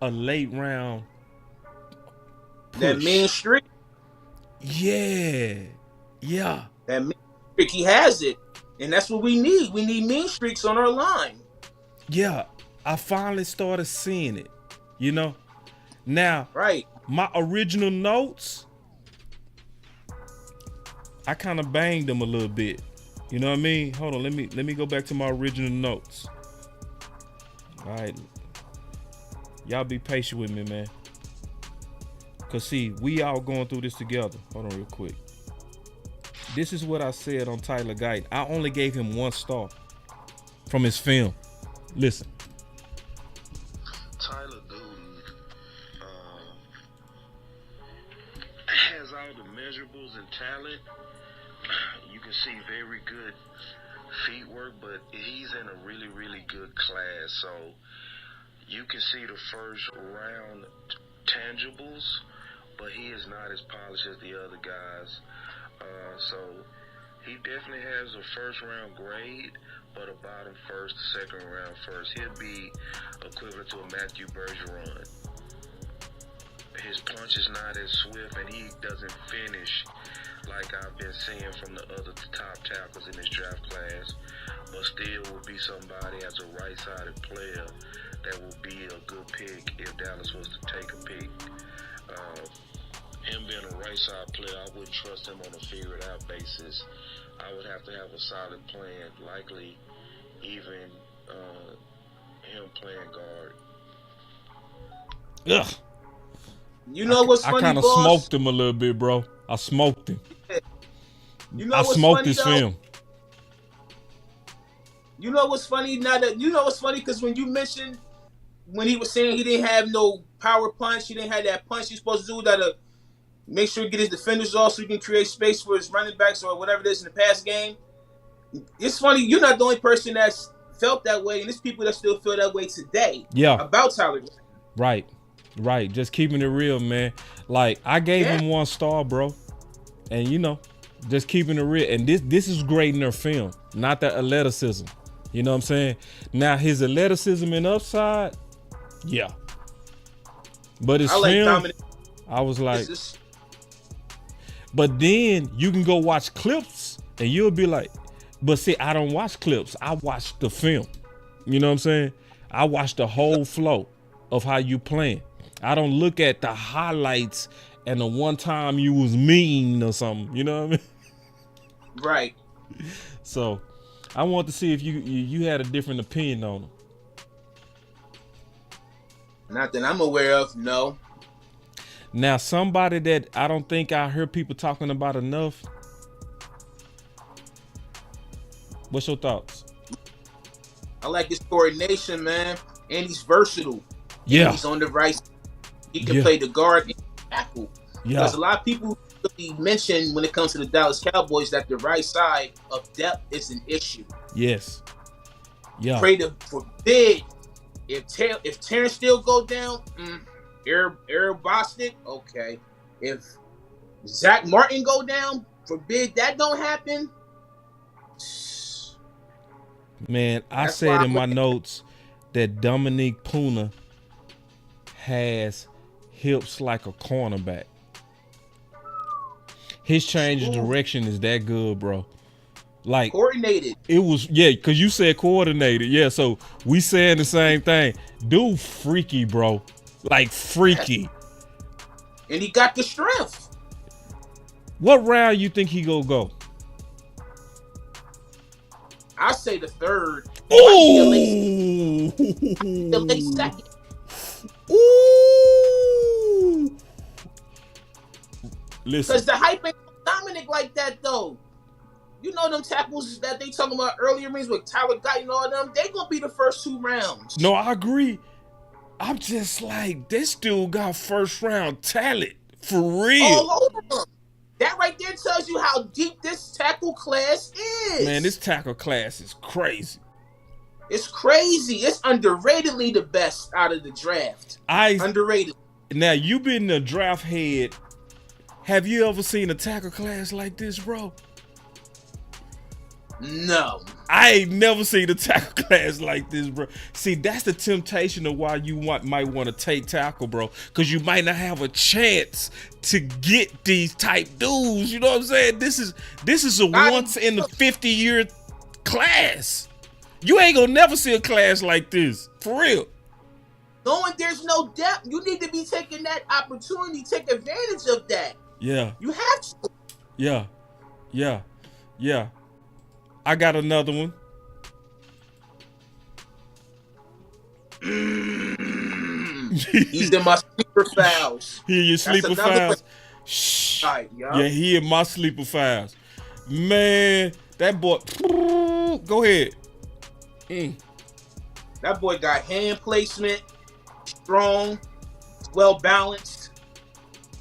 late round push. That mean streak. Yeah. That mean streak, he has it. And that's what we need. We need mean streaks on our line. Yeah, I finally started seeing it. You know? Now, right. My original notes, I kind of banged them a little bit. You know what I mean? Hold on, let me go back to my original notes. All right. Y'all be patient with me, man. Cause see, we all going through this together. Hold on real quick. This is what I said on Tyler Guyton. I only gave him 1 star from his film. Listen. Tyler Guyton has all the measurables and talent. You can see very good feet work, but he's in a really, really good class. So you can see the first round tangibles, but he is not as polished as the other guys. So he definitely has a first round grade, but a bottom first, second round first. He'll be equivalent to a Matthew Bergeron. His punch is not as swift, and he doesn't finish like I've been seeing from the other top tackles in this draft class, but still will be somebody as a right-sided player that will be a good pick if Dallas was to take a pick. Him being a right-side player, I wouldn't trust him on a figured-out basis. I would have to have a solid plan, likely even him playing guard. Ugh. You know what's funny, I kind of smoked him a little bit, bro. I smoked him. You know I what's smoked funny, his though? film. You know what's funny? Because when you mentioned when he was saying he didn't have no power punch, he didn't have that punch he's supposed to do that'll make sure he get his defenders off so he can create space for his running backs or whatever it is in the pass game. It's funny, you're not the only person that's felt that way, and there's people that still feel that way today. Yeah. About Tyler. Right. Just keeping it real, man. Like, I gave him 1 star, bro. And just keeping it real. And this is great in their film, not the athleticism. You know what I'm saying? Now, his athleticism and upside, yeah. But his film, I was like, but then you can go watch clips and you'll be like, but see, I don't watch clips. I watch the film. You know what I'm saying? I watch the whole flow of how you playing. I don't look at the highlights and the one time you was mean or something. You know what I mean? Right. So I want to see if you had a different opinion on him. Not that I'm aware of, no. Now, somebody that I don't think I heard people talking about enough. What's your thoughts? I like his coordination, man, and he's versatile. Yeah. He's on the right. He can Yeah. play the guard and tackle. Yeah. Because a lot of people really mention when it comes to the Dallas Cowboys that the right side of depth is an issue. Yes. Yeah. Pray to forbid if Terrence Steele go down, Eric Bostic, okay. If Zach Martin go down, forbid that don't happen. Man, I That's said why in my notes that Dominique Puna has hips like a cornerback. His change of direction is that good, bro. Like coordinated. It was, yeah, because you said coordinated. Yeah, so we saying the same thing. Dude freaky, bro. Like freaky. And he got the strength. What round you think he gonna go? I say the third. Ooh. The late second. Ooh. Listen. Because the hype ain't Dominic like that, though. You know them tackles that they talking about earlier rings with Tyler Guyton and all them, they gonna be the first 2 rounds. No, I agree. I'm just like, this dude got first round talent. For real. All over them. That right there tells you how deep this tackle class is. Man, this tackle class is crazy. It's crazy. It's underratedly the best out of the draft. Underrated. Now, you been a draft head. Have you ever seen a tackle class like this, bro? No. I ain't never seen a tackle class like this, bro. See, that's the temptation of why you might want to take tackle, bro. Because you might not have a chance to get these type dudes. You know what I'm saying? This is a once in the 50-year class. You ain't gonna never see a class like this. For real. Knowing there's no depth, you need to be taking that opportunity, take advantage of that. Yeah. You have to. Yeah. Yeah. Yeah. I got another one. He's in my sleeper files. He in your sleeper files? Shh. Right, yeah, he in my sleeper files. Man, that boy. Go ahead. That boy got hand placement, strong, well balanced.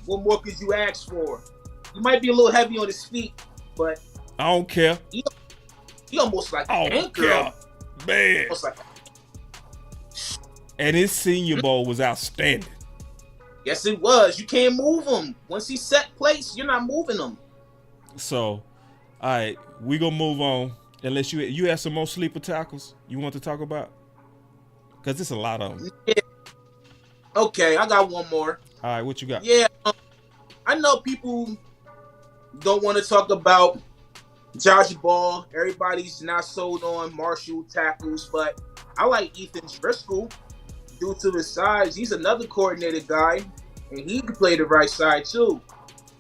What more could you ask for? He might be a little heavy on his feet, but I don't care. He almost like an anchor. Man. Like and his Senior Bowl was outstanding. Yes, it was. You can't move him. Once he's set place, you're not moving him. So, all right, we gonna move on. Unless you have some more sleeper tackles you want to talk about? Because there's a lot of them. Yeah. Okay, I got one more. All right, what you got? Yeah, I know people don't want to talk about Josh Ball. Everybody's not sold on Marshall tackles, but I like Ethan Driscoll due to his size. He's another coordinated guy, and he can play the right side too.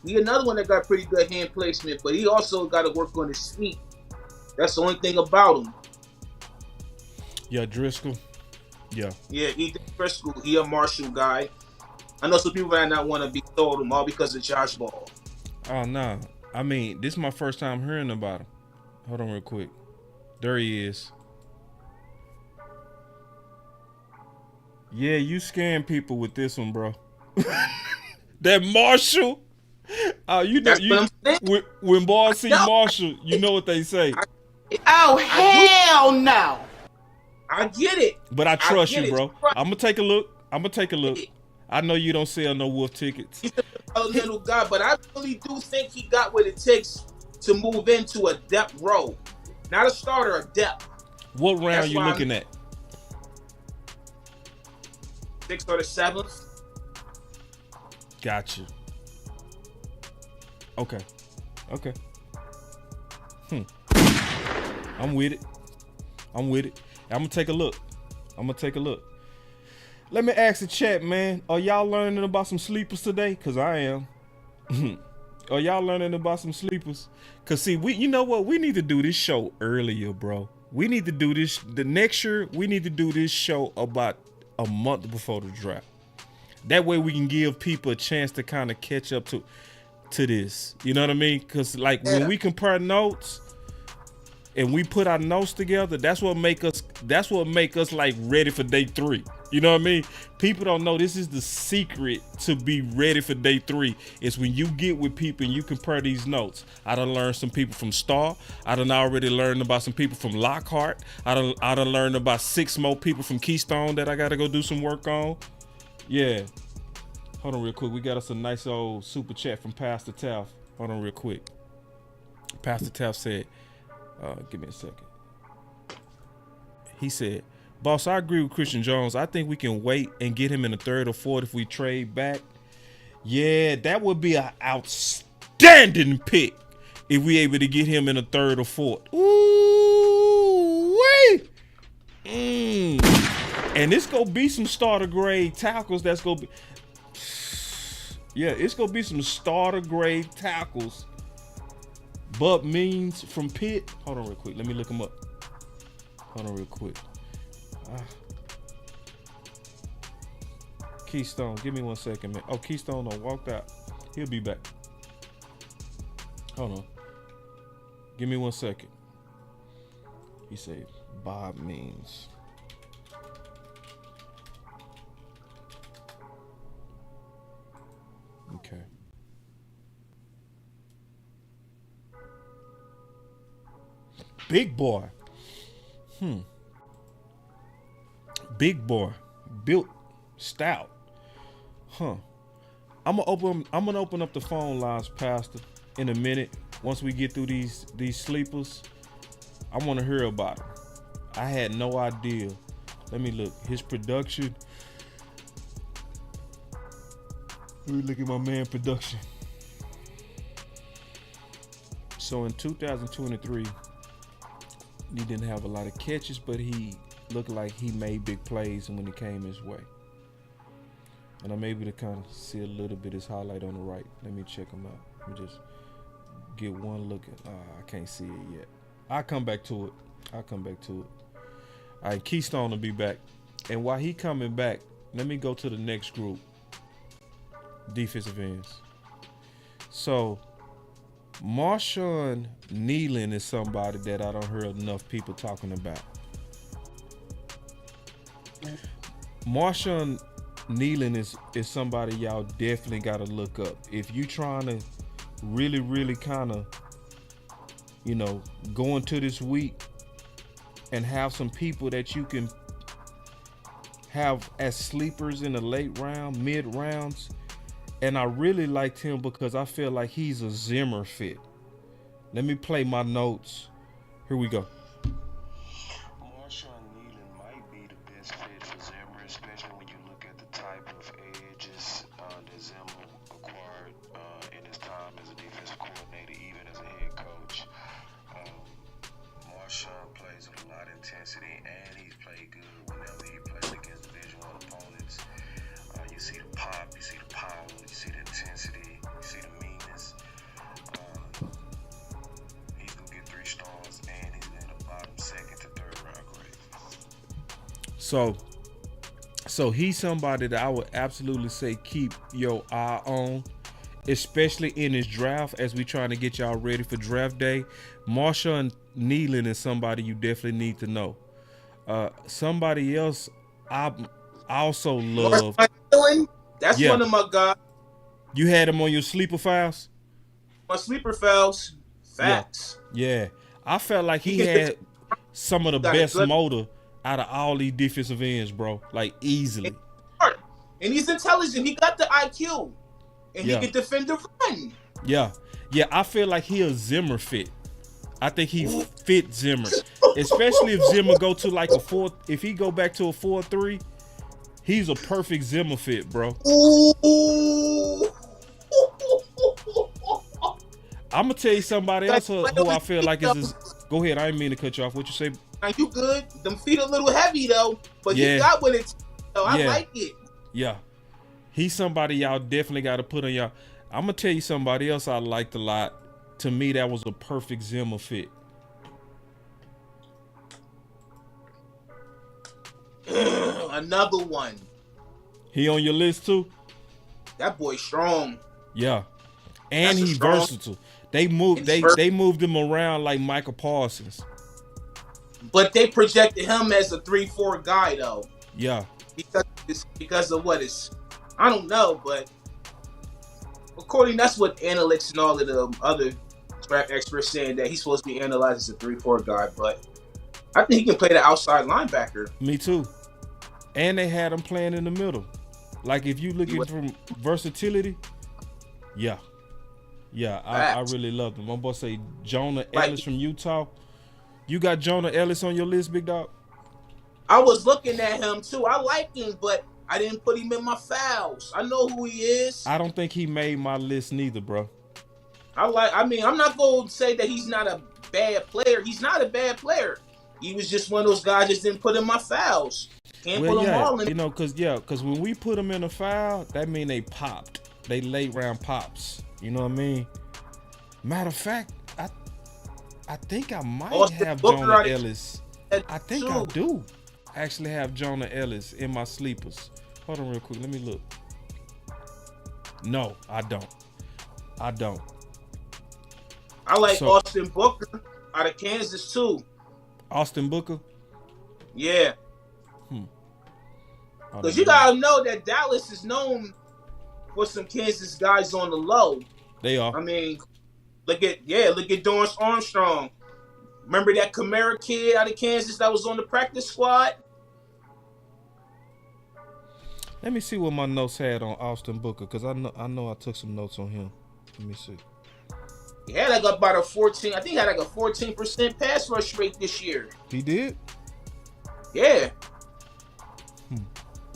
He another one that got pretty good hand placement, but he also got to work on his feet. That's the only thing about him. Yeah, Driscoll. Yeah. Yeah, Ethan Driscoll. He a Marshall guy. I know some people might not want to be sold him all because of Josh Ball. Oh, no. I mean, this is my first time hearing about him. Hold on real quick. There he is. Yeah, you scaring people with this one, bro. That Marshall. You know, when boys see Marshall, you know what they say. Oh, hell no. I get it. But I trust you, bro. I'm going to take a look. I know you don't sell no wolf tickets. He's a little guy, but I really do think he got what it takes to move into a depth role. Not a starter, a depth. What round you looking at? 6th or the 7th. Gotcha. Okay. I'm with it. I'm gonna take a look. Let me ask the chat, man. Are y'all learning about some sleepers today? Cause I am. Are y'all learning about some sleepers? Cause see, you know what? We need to do this show earlier, bro. We need to do this the next year. We need to do this show about a month before the draft. That way we can give people a chance to kind of catch up to this. You know what I mean? Cause like when we compare notes, and we put our notes together, that's what make us like ready for day 3. You know what I mean? People don't know this is the secret to be ready for day 3. It's when you get with people and you compare these notes. I done learned some people from Star. I done already learned about some people from Lockhart. I done learned about 6 more people from Keystone that I gotta go do some work on. Yeah. Hold on real quick. We got us a nice old super chat from Pastor Taff. Hold on real quick. Pastor Taff said, give me a second. He said, boss, I agree with Christian Jones. I think we can wait and get him in the 3rd or 4th if we trade back. Yeah, that would be an outstanding pick if we able to get him in the 3rd or 4th. Ooh, wait. And it's gonna be some starter grade tackles. That's gonna be, yeah, it's gonna be some starter grade tackles. Bub Means from Pitt. Hold on real quick. Let me look him up. Hold on real quick. Keystone, give me 1 second, man. Oh, Keystone done walked out. He'll be back. Hold on. Give me 1 second. He said Bob Means. Okay. Big boy. Big boy. Built stout. I'm gonna open up the phone lines, Pastor, in a minute. Once we get through these sleepers, I want to hear about him. I had no idea. Let me look. His production. Let me look at my man production. So in 2023, he didn't have a lot of catches, but he looked like he made big plays when it came his way. And I'm able to kind of see a little bit of his highlight on the right. Let me check him out. Let me just get one look at. I can't see it yet. I'll come back to it. All right, Keystone will be back. And while he coming back, let me go to the next group. Defensive ends. So Marshawn Nealon is somebody that I don't hear enough people talking about. Marshawn Nealon is somebody y'all definitely got to look up. If you trying to really kind of, go into this week and have some people that you can have as sleepers in the late round, mid rounds. And I really liked him because I feel like he's a Zimmer fit. Let me play my notes. Here we go. Marshawn Nealon might be the best fit for Zimmer, especially when you look at the type of edges that Zimmer acquired in his time as a defensive coordinator, even as a head coach. Marshawn plays with a lot of intensity, and he's played good whenever he plays against Division I opponents. You see the pop, you see the power, you see the intensity, you see the meanness. He's gonna get 3 stars, and he's in the bottom 2nd to 3rd round grade. So he's somebody that I would absolutely say keep your eye on, especially in his draft as we trying to get y'all ready for draft day. Marshawn Nealon is somebody you definitely need to know. Somebody else I also love. That's Yeah. one of my guys. You had him on your sleeper files? My sleeper files. Facts. Yeah. I felt like he had some of the best good motor out of all these defensive ends, bro. Like easily. And he's intelligent. He got the IQ. And Yeah. he can defend the run. Yeah. Yeah, I feel like he a Zimmer fit. I think he fit Zimmer. Especially if Zimmer go to like a 4, if he go back to a 4-3, he's a perfect Zimmer fit, bro. Ooh. I'm gonna tell you somebody else who I feel like is. Go ahead, I didn't mean to cut you off. What you say? Now you good? Them feet a little heavy though, but Yeah. you got what it. So I Yeah. like it. Yeah, he's somebody y'all definitely got to put on y'all. I'm gonna tell you somebody else I liked a lot. To me, that was a perfect Zimmer fit. Another one. He on your list too? That boy strong. Yeah, and That's a he's strong- versatile. They moved him around like Michael Parsons. But they projected him as a 3-4 guy though. Yeah. Because of what is, I don't know, but according, that's what analysts and all of the other draft experts saying, that he's supposed to be analyzed as a 3-4 guy. But I think he can play the outside linebacker. Me too. And they had him playing in the middle. Like if you look at from versatility, yeah. I really loved him. I'm about to say Jonah Ellis from Utah. You got Jonah Ellis on your list, big dog? I was looking at him too. I like him, but I didn't put him in my fouls. I know who he is. I don't think he made my list neither, bro. I mean, I'm not going to say that he's not a bad player. He's not a bad player. He was just one of those guys just didn't put in my fouls. Can't put them all in. You know, because when we put them in a foul, that mean they popped. They late round pops. You know what I mean? Matter of fact, I think I might have Jonah Ellis. I think I do actually have Jonah Ellis in my sleepers. Hold on real quick. Let me look. No, I don't. I like Austin Booker out of Kansas too. Austin Booker? Yeah. Because you gotta know that Dallas is known for some Kansas guys on the low. They are. I mean, look at Dorrance Armstrong. Remember that Kamara kid out of Kansas that was on the practice squad? Let me see what my notes had on Austin Booker, because I know I took some notes on him. Let me see. He had like about a 14. I think he had like a 14% pass rush rate this year. He did? Yeah.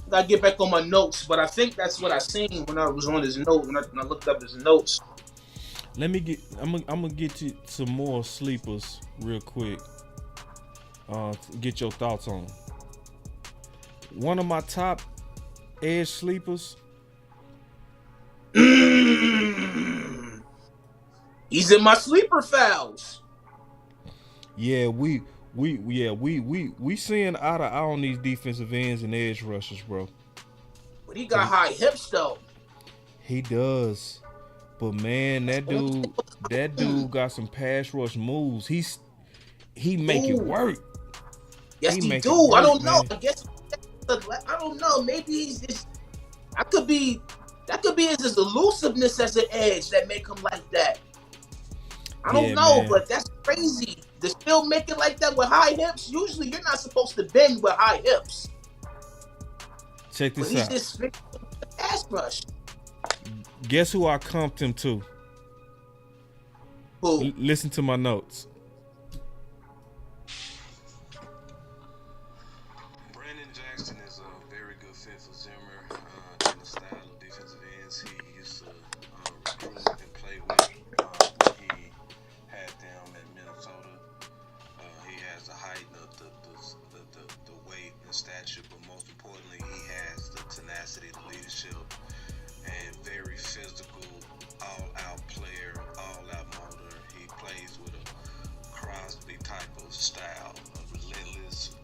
Gotta get back on my notes, but I think that's what I seen when I was on his note. When I looked up his notes. I'm gonna get to some more sleepers real quick. Get your thoughts on them. One of my top edge sleepers. He's in my sleeper fouls. Yeah, we seeing eye to eye on these defensive ends and edge rushers, bro. But he got high hips though. He does. But man, that dude got some pass rush moves. He make it work. Yes, he do. I don't know. I don't know. Maybe he's just. That could be his elusiveness as an edge that make him like that. I don't know, man. But that's crazy. To still make it like that with high hips. Usually, you're not supposed to bend with high hips. Check this out. He's just pass rush. Guess who I comped him to? Who? Listen to my notes. Brandon Jackson is a very good fit for Zimmer in the style of defensive ends he used to recruit and play with when he had them in Minnesota. He has the height, the weight, and stature, but most importantly, he has the tenacity, the leadership, and very physical, all-out player, all-out motor. He plays with a Crosby type of style, relentless,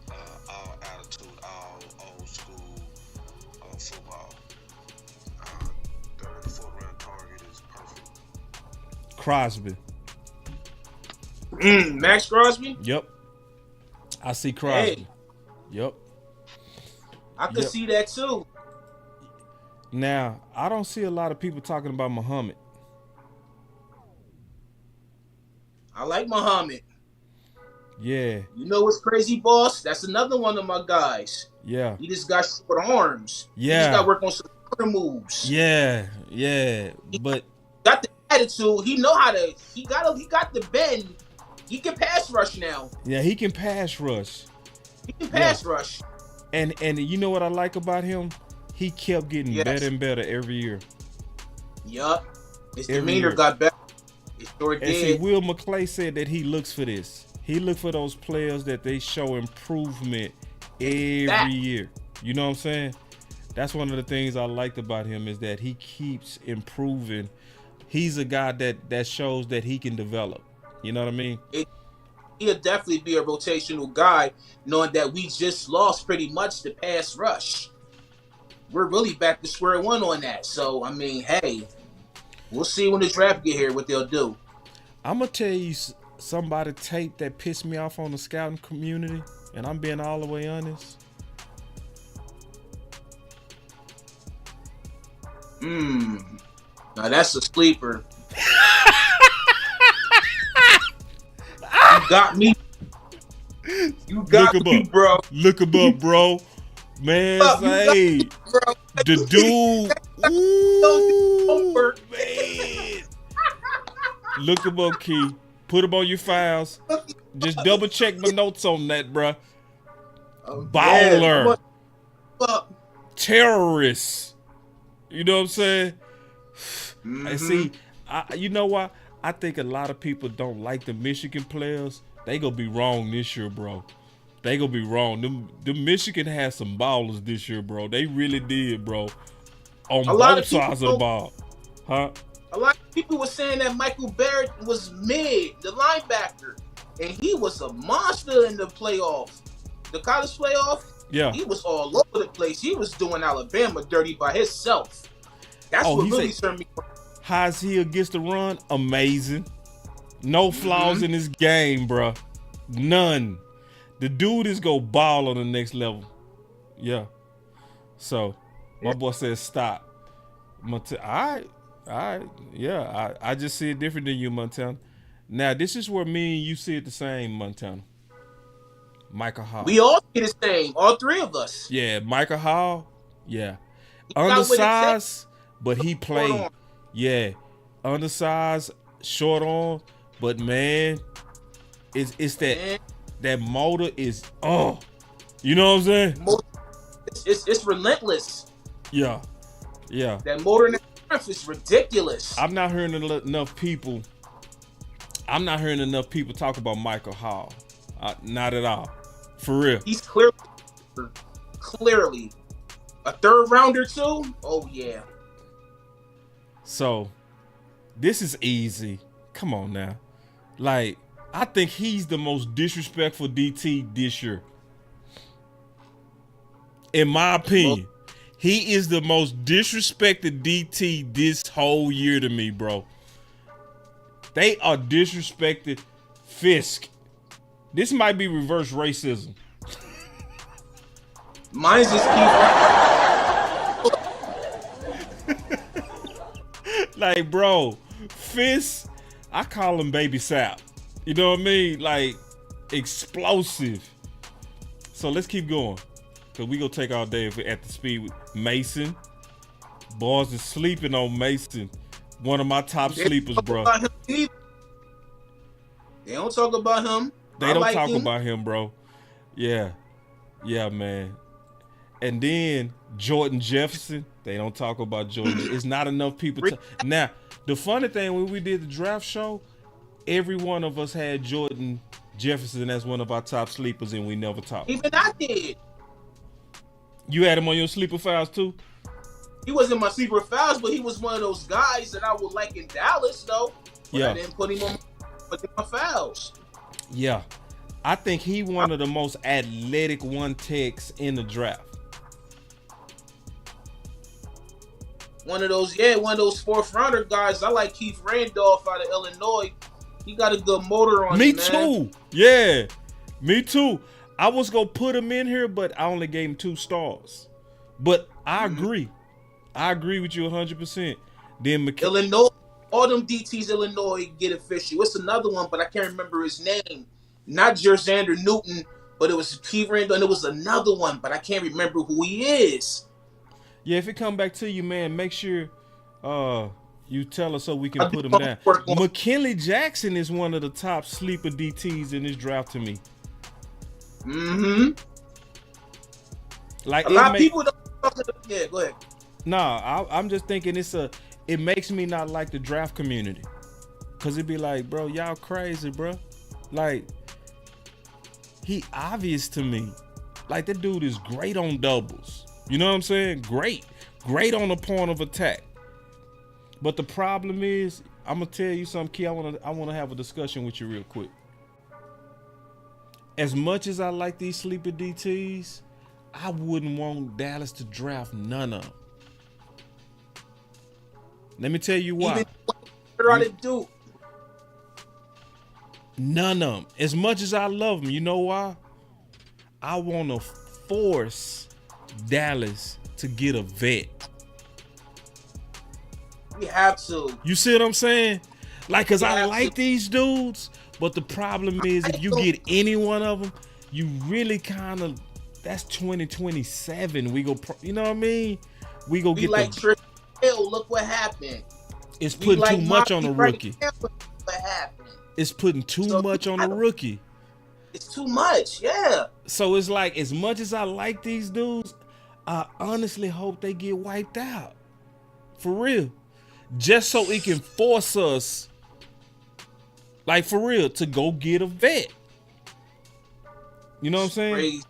all attitude, all old school football. Third to fourth round target is perfect. Crosby. Max Crosby? Yep. I see Crosby. Hey. Yep. I could see that too. Now, I don't see a lot of people talking about Muhammad. I like Muhammad. Yeah. You know what's crazy, boss? That's another one of my guys. Yeah. He just got short arms. Yeah. He just got to work on some other moves. Yeah. But got the attitude. He know how to. He got the bend. He can pass rush now. Yeah, he can pass rush. He can pass rush. And you know what I like about him? He kept getting better and better every year. Yup. His demeanor got better. It sure did. And see, Will McClay said that he looks for this. He look for those players that they show improvement every year. You know what I'm saying? That's one of the things I liked about him, is that he keeps improving. He's a guy that shows that he can develop. You know what I mean? He'll definitely be a rotational guy, knowing that we just lost pretty much the pass rush. We're really back to square one on that. So, I mean, hey, we'll see when the draft get here what they'll do. I'm gonna tell you somebody tape that pissed me off on the scouting community, and I'm being all the way honest. Now that's a sleeper. You got me. You got Look him me, up. bro. Look him up, bro. Man, say Bro. the dude. Ooh, man. Look him up, Key. Put him on your files. Just double check my notes on that, bro. Baller. Terrorist. You know what I'm saying? And see, you know what? I think a lot of people don't like the Michigan players. They gonna be wrong this year, bro. They gonna be wrong. The Michigan had some ballers this year, bro. They really did, bro. On both sides of the ball. Huh? A lot of people were saying that Michael Barrett was mid, the linebacker. And he was a monster in the playoff. The college playoff, yeah. He was all over the place. He was doing Alabama dirty by himself. That's what really turned me on. How's he against the run? Amazing. No flaws in his game, bro. None. The dude is go ball on the next level. Yeah. So, my boy says stop. All right. Yeah, I just see it different than you, Montana. Now, this is where me and you see it the same, Montana. Michael Hall. We all see the same. All three of us. Yeah, Michael Hall. Yeah. Undersized, but he played. Yeah. Undersized, short arm. But, man, it's that motor is, you know what I'm saying? It's relentless. Yeah. That motor in the strength is ridiculous. I'm not hearing enough people talk about Michael Hall. Not at all. For real. He's clearly a third rounder too. Oh yeah. So this is easy. Come on now. Like, I think he's the most disrespectful DT this year. In my opinion. He is the most disrespected DT this whole year to me, bro. They are disrespected Fisk. This might be reverse racism. Mine's just like, bro, Fisk, I call him Baby Sap. You know what I mean? Like, explosive. So let's keep going. Because we going to take all day if we're at the speed with Mason. Boys is sleeping on Mason. One of my top sleepers, bro. They don't talk about him. They don't talk about him, bro. Yeah, man. And then Jordan Jefferson. They don't talk about Jordan. It's not enough people. Now, the funny thing, when we did the draft show, every one of us had Jordan Jefferson as one of our top sleepers, and we never talked. Even I did. You had him on your sleeper files too? He wasn't my sleeper files, but he was one of those guys that I would like in Dallas, though. But I didn't put him on my files. Yeah. I think he one of the most athletic one techs in the draft. One of those fourth rounder guys. I like Keith Randolph out of Illinois. He got a good motor on him, man. Me too. Yeah. Me too. I was going to put him in here, but I only gave him 2 stars. But I agree. I agree with you 100%. Then Illinois, all them DTs Illinois get official. It's another one, but I can't remember his name. Not Jerzander Newton, but it was Keith Randolph, and it was another one, but I can't remember who he is. Yeah, if it come back to you, man, make sure you tell us so we can put him down. McKinley Jackson is one of the top sleeper DTs in this draft to me. Like, a lot of people don't. Yeah, go ahead. Nah, I'm just thinking it makes me not like the draft community. Cause it'd be like, bro, y'all crazy, bro. Like, he obvious to me. Like, that dude is great on doubles. You know what I'm saying? Great on the point of attack. But the problem is, I'm gonna tell you something, Key. I wanna have a discussion with you real quick. As much as I like these sleeper DTs, I wouldn't want Dallas to draft none of them. Let me tell you why. None of them. As much as I love them, you know why? I want to force Dallas to get a vet. We have to. You see what I'm saying? Like, cause I Yeah, like these dudes, but the problem is if you get any one of them, you really kind of, that's 2027. We go, you know what I mean? We go get like the. Trick Hill. Look what happened. It's We putting like too much on Monty the right rookie. now, look what happened. It's putting too much on the rookie. It's too much, yeah. So it's like, as much as I like these dudes, I honestly hope they get wiped out. For real. Just so it can force us, like for real, to go get a vet. You know what I'm saying? Crazy.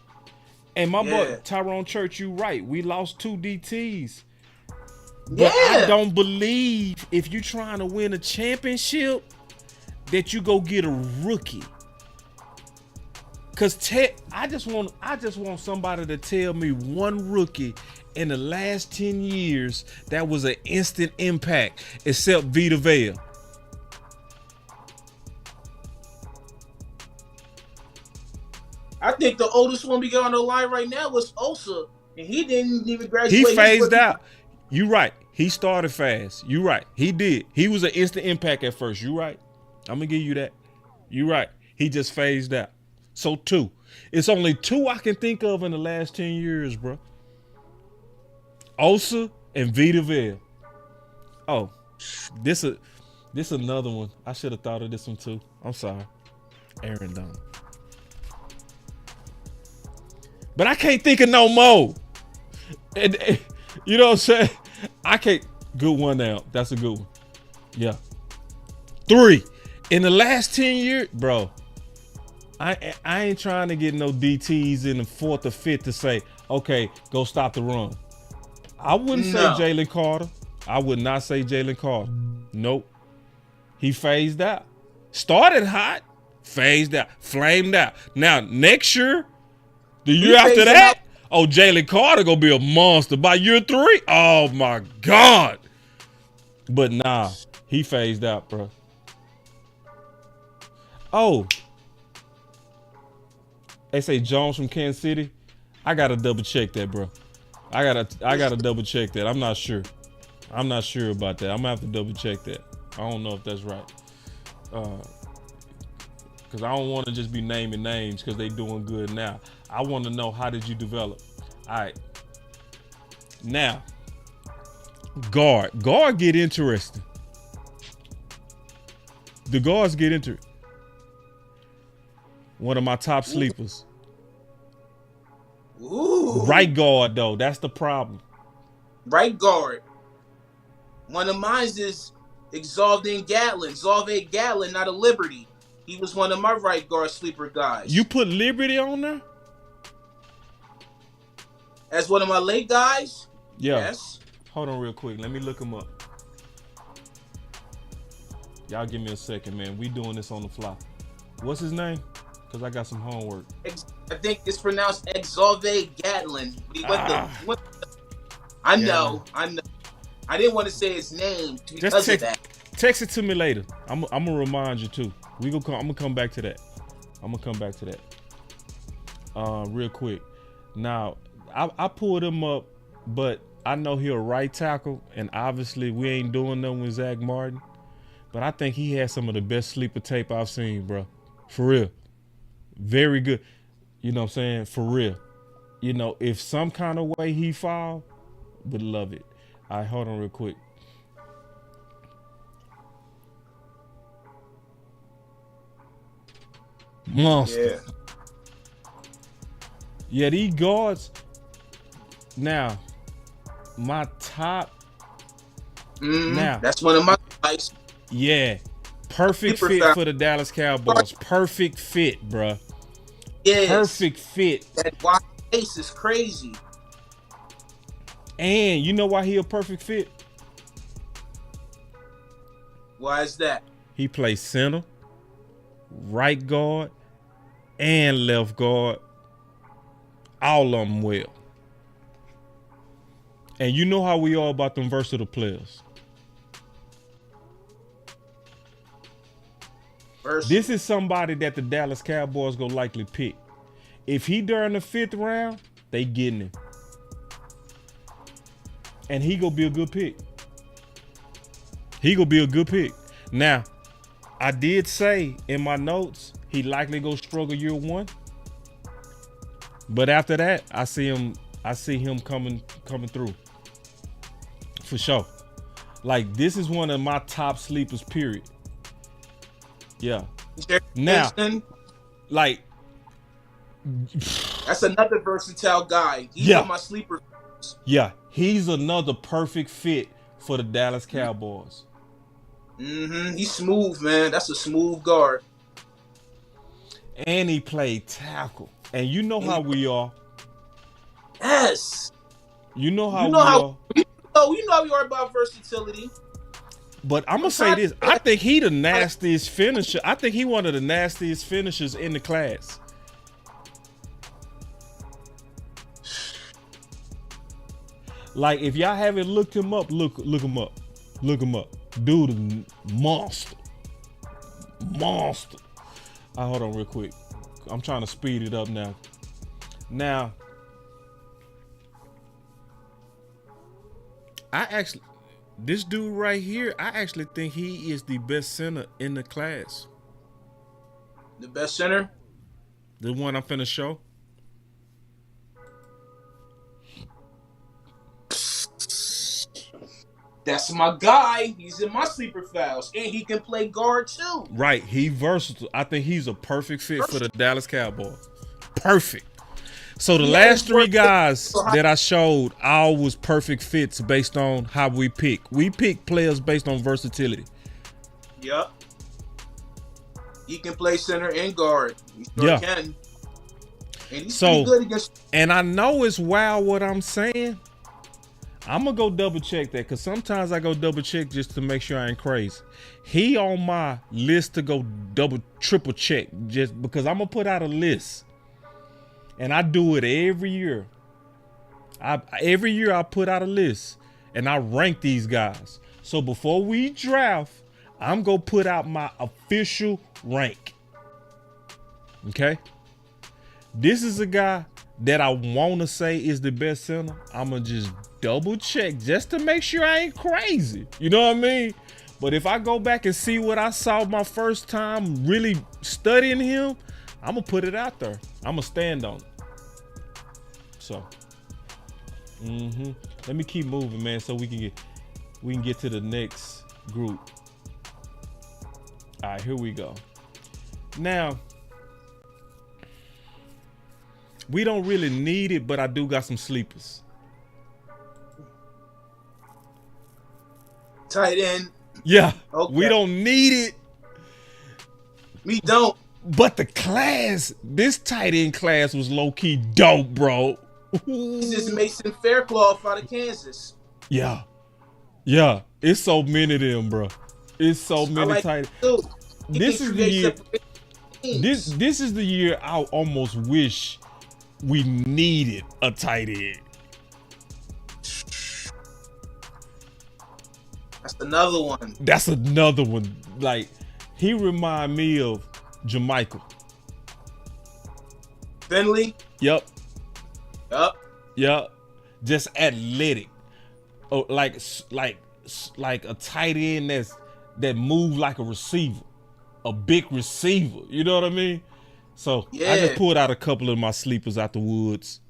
And my boy Tyrone Church, you right. We lost 2 DTs. But Yeah. I don't believe if you're trying to win a championship that you go get a rookie. Cause I just want somebody to tell me one rookie in the last 10 years that was an instant impact, except Vita Vea. I think the oldest one we got on the line right now was Osa, and he didn't even graduate. He phased out. You right. He started fast. You right. He did. He was an instant impact at first. You right. I'm gonna give you that. You right. He just phased out. So 2. It's only 2 I can think of in the last 10 years, bro. Osa and Vita Vea. Oh, this another one. I should have thought of this one too. I'm sorry. Aaron Donald. But I can't think of no more. And you know what I'm saying? I can't. Good one now. That's a good one. Yeah. 3. In the last 10 years, bro, I ain't trying to get no DTs in the 4th or 5th to say, okay, go stop the run. I wouldn't say Jalen Carter. I would not say Jalen Carter. Nope. He phased out. Started hot, phased out, flamed out. Now, next year, the year after that, oh, Jalen Carter gonna be a monster. By year 3, oh my God. But nah, he phased out, bro. Oh, they say Jones from Kansas City. I gotta double check that, bro. I gotta double check that. I'm not sure. I'm not sure about that. I'm gonna have to double check that. I don't know if that's right. Because I don't want to just be naming names because they doing good now. I want to know, how did you develop? All right. Now, guard. Guard get interesting. The guards get interesting. One of my top sleepers. Ooh. Right guard, though. That's the problem. Right guard. One of mine is Xavier Gatlin, not a Liberty. He was one of my right guard sleeper guys. You put Liberty on there? As one of my late guys? Yeah. Yes. Hold on real quick. Let me look him up. Y'all give me a second, man. We doing this on the fly. What's his name? Because I got some homework. I think it's pronounced Xavier Gatlin. I know. I didn't want to say his name because of that. Text it to me later. I'm gonna remind you too. I'm gonna come back to that. Real quick. Now, I pulled him up, but I know he'll right tackle, and obviously we ain't doing nothing with Zach Martin. But I think he has some of the best sleeper tape I've seen, bro. For real. Very good. You know what I'm saying? For real. You know, if some kind of way he fall, would love it. All right, hold on real quick. Monster. Yeah, these guards. Now, my top. Now, that's one of my guys. Yeah. Perfect fit for the Dallas Cowboys. Perfect fit, bruh. Yes. Perfect fit. That wide face is crazy. And you know why he a perfect fit? Why is that? He plays center, right guard, and left guard. All of them well. And you know how we are about them versatile players. This is somebody that the Dallas Cowboys go likely pick. If he during the 5th round, they getting him. And he gonna be a good pick. He gonna be a good pick. Now, I did say in my notes, he likely go struggle year 1. But after that, I see him coming through. For sure. Like, this is one of my top sleepers, period. Yeah. Now, like, that's another versatile guy. He's on my sleeper. Yeah, he's another perfect fit for the Dallas Cowboys. He's smooth, man. That's a smooth guard. And he played tackle. And you know how we are. Yes. You know how we are. You know how we are about versatility. But I'm going to say this. I think he the nastiest finisher. I think he one of the nastiest finishers in the class. Like, if y'all haven't looked him up, look him up. Look him up. Dude is monster. Monster. Hold on real quick. I'm trying to speed it up now. Now, this dude right here, I actually think he is the best center in the class. The best center? The one I'm finna show. That's my guy. He's in my sleeper files. And he can play guard too. Right. He versatile. I think he's a perfect fit for the Dallas Cowboys. Perfect. So the last 3 guys that I showed, all was perfect fits based on how we pick. We pick players based on versatility. Yep. He can play center and guard. He sure can. And he's pretty good against. And I know it's wild what I'm saying. I'm going to go double check that, because sometimes I go double check just to make sure I ain't crazy. He on my list to go double, triple check, just because I'm going to put out a list. And I do it every year. Every year I put out a list and I rank these guys. So before we draft, I'm going to put out my official rank. Okay? This is a guy that I want to say is the best center. I'm going to just double check just to make sure I ain't crazy. You know what I mean? But if I go back and see what I saw my first time really studying him, I'm going to put it out there. I'm going to stand on it. So, let me keep moving, man, so we can get to the next group. All right, here we go. Now, we don't really need it, but I do got some sleepers. Tight end. Yeah, okay. We don't need it. We don't. But the class, this tight end class was low-key dope, bro. This is Mason Fairclough out of Kansas. Yeah. It's so many of them, bro. It's so many tight ends. This is the year. This is the year I almost wish we needed a tight end. That's another one. Like, he remind me of Jamaica. Finley? Yep. Just athletic. Oh, like a tight end that move like a receiver. A big receiver. You know what I mean? So I just pulled out a couple of my sleepers out the woods.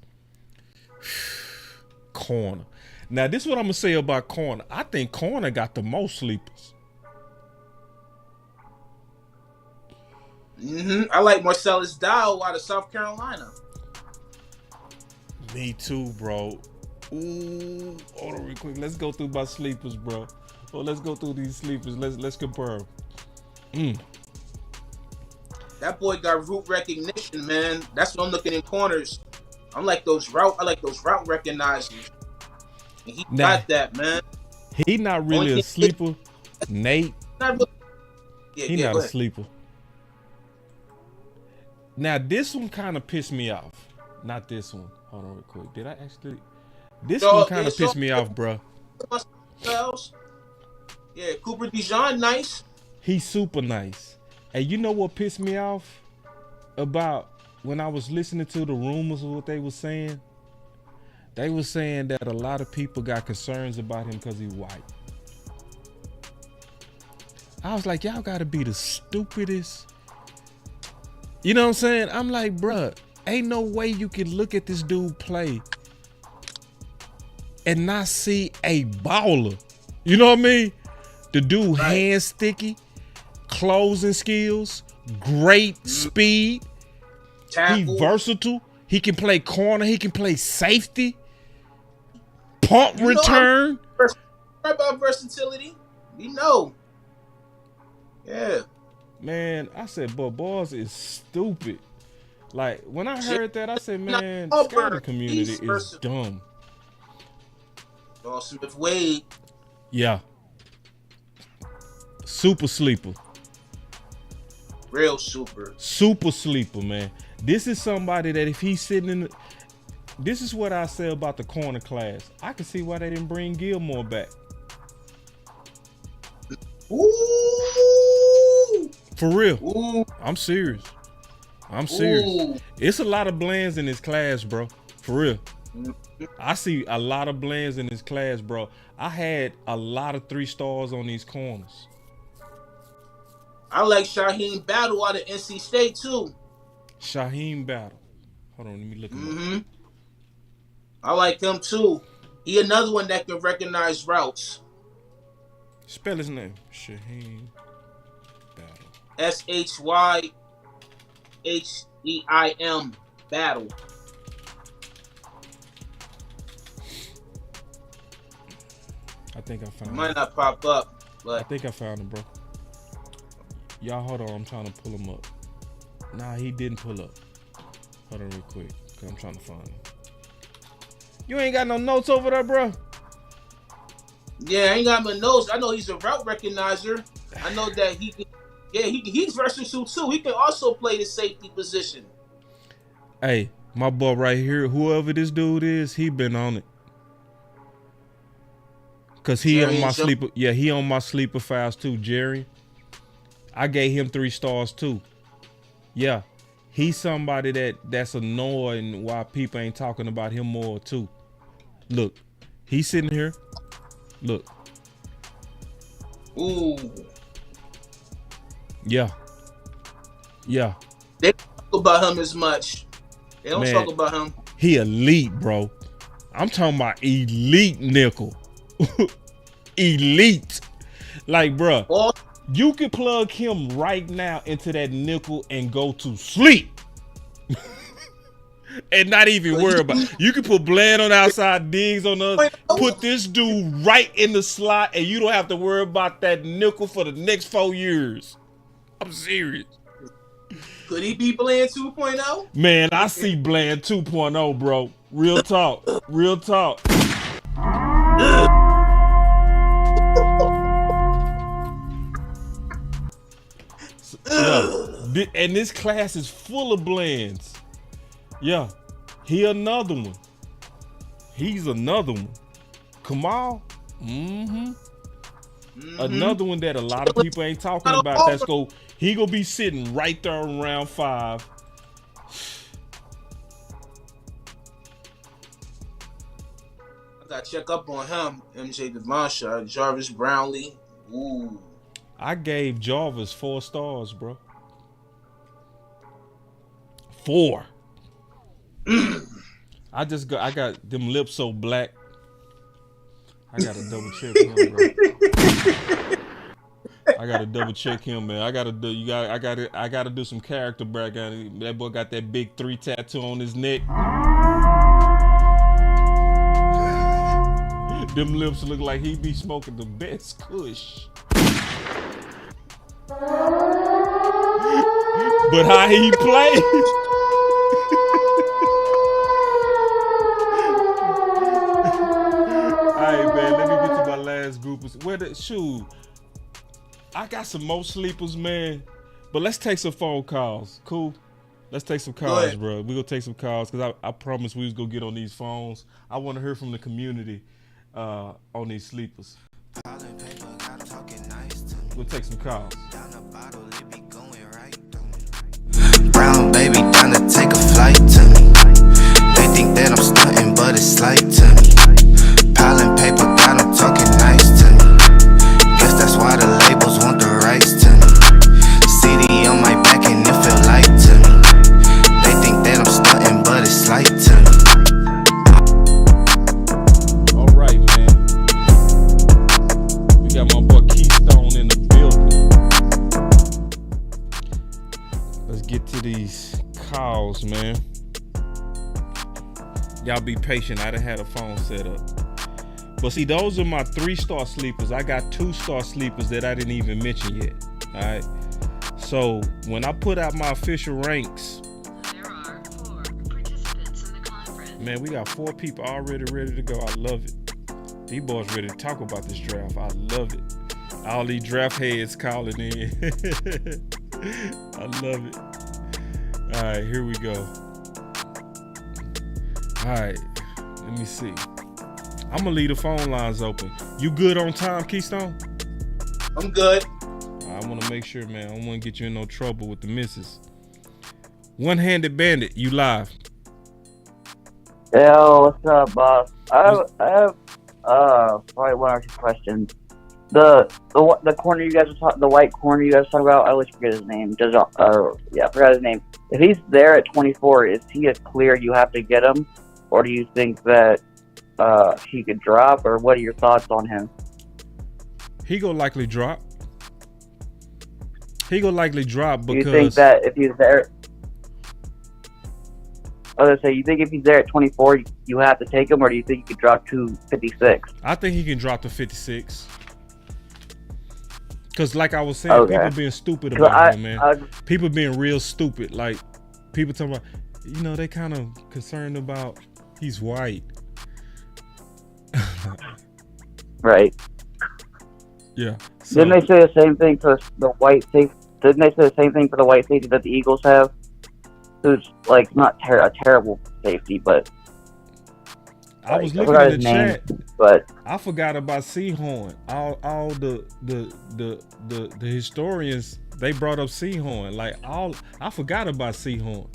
Corner. Now, this is what I'm going to say about corner. I think corner got the most sleepers. I like Marcellus Dow out of South Carolina. Me too, bro. Ooh, hold on real quick. Let's go through my sleepers, bro. Oh, let's go through these sleepers. Let's compare them. That boy got route recognition, man. That's what I'm looking in corners. I like those route recognizers. And he got that, man. He not really a sleeper, Nate. He not a sleeper. Now, this one kind of pissed me off. Not this one. Hold on real quick. Did I actually? This one kind of pissed me off, bro. Yeah, Cooper DeJean, nice. He's super nice. Hey, you know what pissed me off about when I was listening to the rumors of what they were saying? They were saying that a lot of people got concerns about him because he's white. I was like, y'all gotta be the stupidest. You know what I'm saying? I'm like, bruh, ain't no way you can look at this dude play and not see a baller. You know what I mean? The dude hand sticky, closing skills, great speed. Tackle. He versatile. He can play corner. He can play safety. Punt return. About versatility. We know. Yeah. Man, I said, but Boss is stupid. Like, when I heard that, I said, man, the scouting community is dumb. Smith Wade. Yeah. Super sleeper. Real super. Super sleeper, man. This is somebody that if he's sitting in this is what I say about the corner class. I can see why they didn't bring Gilmore back. Ooh. For real. Ooh. I'm serious. Ooh. It's a lot of blends in this class, bro. For real. I see a lot of blends in this class, bro. I had a lot of 3 stars on these corners. I like Shaheem Battle out of NC State, too. Shaheem Battle. Hold on, let me look him up. I like him, too. He another one that can recognize routes. Spell his name. Shaheem Battle. SHYHEIM Battle. I think I found him. Might not pop up, but I think I found him, bro. Y'all hold on, I'm trying to pull him up. Nah, he didn't pull up. Hold on real quick, cause I'm trying to find him. You ain't got no notes over there, bro? Yeah, I ain't got my notes. I know he's a route recognizer. I know that he's versatile too. He can also play the safety position. Hey, my boy right here, whoever this dude is, he been on it. Cause he Jerry on my sleeper. Yeah, he on my sleeper files too, Jerry. I gave him 3 stars too. Yeah, he's somebody that's annoying why people ain't talking about him more too. Look, he's sitting here. Look. Ooh. Yeah. Yeah. They don't talk about him as much. They don't talk about him. He elite, bro. I'm talking about elite nickel. Elite. Like, bro, you can plug him right now into that nickel and go to sleep. And not even worry about it. You can put Bland on the outside, Diggs on the other. Put this dude right in the slot, and you don't have to worry about that nickel for the next 4 years. I'm serious. Could he be Bland 2.0? Man, I see Bland 2.0, bro. Real talk. Real talk. And this class is full of blends. Yeah, he another one. He's another one. Kamal, another one that a lot of people ain't talking about. He gonna be sitting right there in round 5. I gotta check up on him. MJ Devonshire, Jarvis Brownlee. Ooh. I gave Jarvis 4 stars, bro. 4. I got them lips so black. I gotta double check him, bro. I gotta double check him, man. I gotta do some character background. That boy got that big 3 tattoo on his neck. Them lips look like he be smoking the best kush. But how he plays. Alright, man, let me get to my last group. I got some more sleepers, man. But let's take some phone calls. Cool? Let's take some calls, bro. We're gonna take some calls because I promised we was gonna get on these phones. I want to hear from the community on these sleepers. We'll take some calls. be down to take a flight to me. They think that I'm stunting, but it's slight to me. Piling paper, got them talking nice to me. Guess that's why the labels want the rights to me. CD on my back and it feel light to me. They think that I'm stunting, but it's slight to me. All right, man. We got my boy Keystone in the building. Let's get to these calls, man. Y'all be patient. I done had a phone set up. But see, those are my 3-star sleepers. I got 2-star sleepers that I didn't even mention yet. All right. So when I put out my official ranks, There are 4 participants in the conference. man, we got 4 people already ready to go. I love it. These boys ready to talk about this draft. I love it. All these draft heads calling in. I love it. All right, here we go. All right, let me see. I'm gonna leave the phone lines open. You good on time, Keystone? I'm good. I want to make sure, man. I don't want to get you in no trouble with the missus. One-handed bandit, you live. Yo, what's up, boss? I have probably 1 or 2 questions. The corner you guys were talking, the white corner you guys were talking about, I always forget his name. I forgot his name. If he's there at 24, is he a clear you have to get him, or do you think that he could drop, or what are your thoughts on him? He gonna likely drop. He gonna likely drop because. Do you think that if he's there? I was gonna say, you think if he's there at 24, you have to take him, or do you think you could drop to 56? I think he can drop to 56. Because like I was saying, people being stupid about him, man. People being real stupid. Like, people talking about, they kind of concerned about he's white. Right. Yeah. So, Didn't they say the same thing for the white safety? Didn't they say the same thing for the white safety that the Eagles have? Who's like not a terrible safety, but I was looking at the chat, but I forgot about Seahorn. All the historians, they brought up Seahorn. Like I forgot about Seahorn.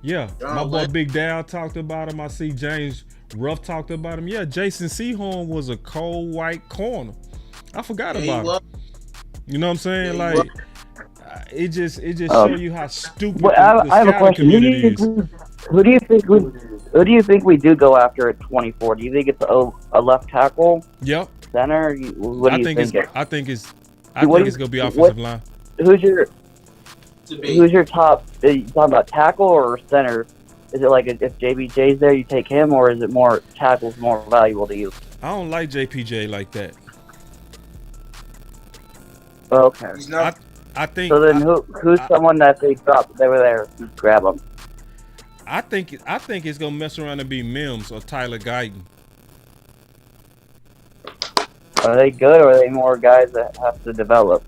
Yeah, my boy Big Dow talked about him. I see James Ruff talked about him. Yeah, Jason Seahorn was a cold white corner. I forgot about him. You know what I'm saying? Like it just show you how stupid the I have a question. community is. Who do you think we do go after at 24? Do you think it's a left tackle? Yep. Center? What do you think? I think it's gonna be offensive line. Who's your top? Are you talking about tackle or center? Is it like if JBJ's there, you take him, or is it more tackles more valuable to you? I don't like JPJ like that. Okay. I think. So then, who's someone that they dropped? They were there. Just grab them. I think it's gonna mess around and be Mims or Tyler Guyton. Are they good, or are they more guys that have to develop?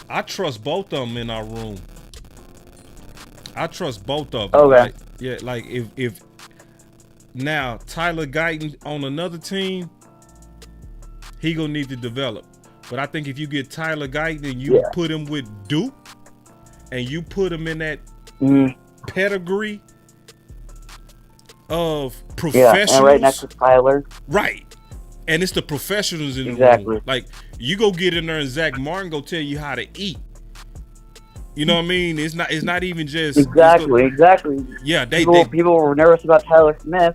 I trust both of them in our room. I trust both of them. Okay. Like if now Tyler Guyton on another team, he gonna need to develop. But I think if you get Tyler Guyton and you put him with Duke, and you put him in that pedigree of professionals, and right next to Tyler, right? And it's the professionals in the room. Like, you go get in there and Zach Martin go tell you how to eat. You know what I mean? It's not even just exactly. Yeah, people were nervous about Tyler Smith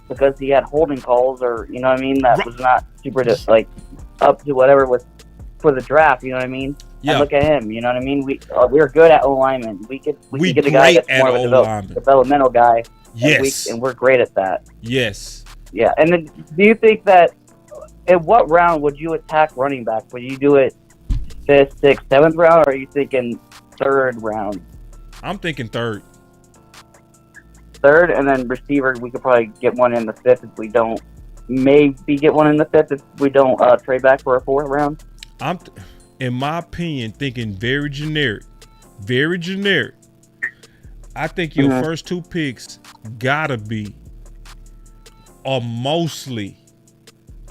because he had holding calls, or you know what I mean. That was not super like up to whatever was for the draft. You know what I mean? Yeah. And look at him. You know what I mean? We're good at O lineman. We could get a guy that's more of a developmental guy. Yes, and we're great at that. Yes. Yeah, and then do you think that? In what round would you attack running back? Would you do it 5th, 6th, 7th round, or are you thinking 3rd round? I'm thinking 3rd. 3rd, and then receiver, we could probably get one in the 5th if we don't. Maybe get one in the 5th if we don't trade back for a 4th round. I'm, in my opinion, thinking very generic. Very generic. I think your first 2 picks gotta be, or mostly,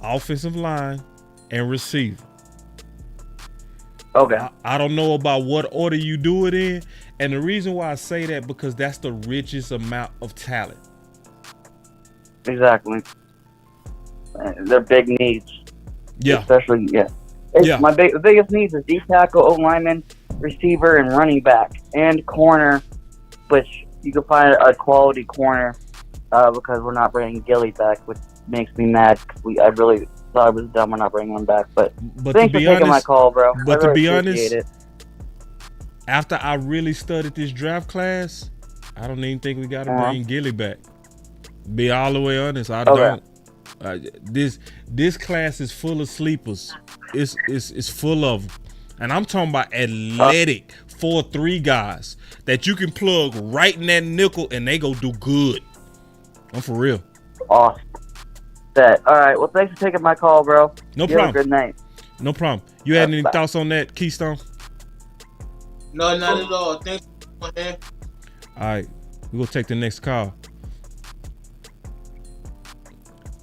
offensive line and receiver. Okay. I don't know about what order you do it in, and the reason why I say that because that's the richest amount of talent. Exactly. They're big needs. Yeah. Especially, yeah. The biggest needs is D tackle, O lineman, receiver, and running back, and corner, which you can find a quality corner because we're not bringing Gilly back, which makes me mad. I really thought it was dumb we're not bringing him back. But thanks for taking my call, bro. But I really to be appreciate honest, it. after I really studied this draft class, I don't even think we got to bring Gilly back. Be all the way honest, I don't. This class is full of sleepers. It's full of them. And I'm talking about athletic 4-3 guys that you can plug right in that nickel and they go do good. I'm for real. Awesome. All right. Well, thanks for taking my call, bro. No problem. Have a good night. No problem. You had any thoughts on that, Keystone? No, not at all. Thanks, man. All right. We're going to take the next call.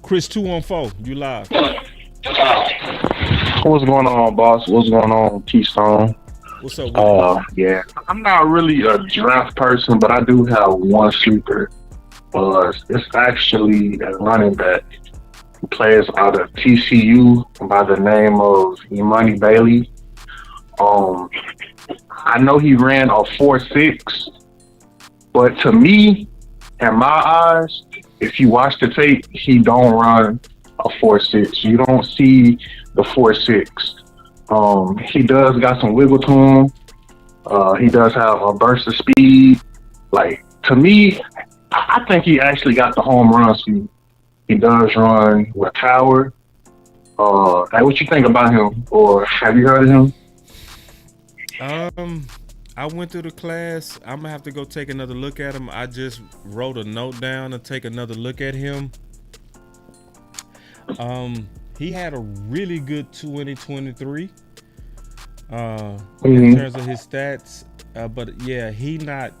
Chris 214, you live. What's going on, boss? What's going on, Keystone? What's up? Yeah. I'm not really a draft person, but I do have one sleeper. It's actually a running back who plays out of TCU by the name of Imani Bailey. I know he ran a 4.6, but to me, in my eyes, if you watch the tape, he don't run a 4.6. You don't see the 4.6. He does got some wiggle to him. He does have a burst of speed. Like, to me, I think he actually got the home run speed. He does run with power. Hey, what you think about him? Or have you heard of him? I went through the class. I'm gonna have to go take another look at him. I just wrote a note down to take another look at him. He had a really good 2023 in terms of his stats. But yeah, he not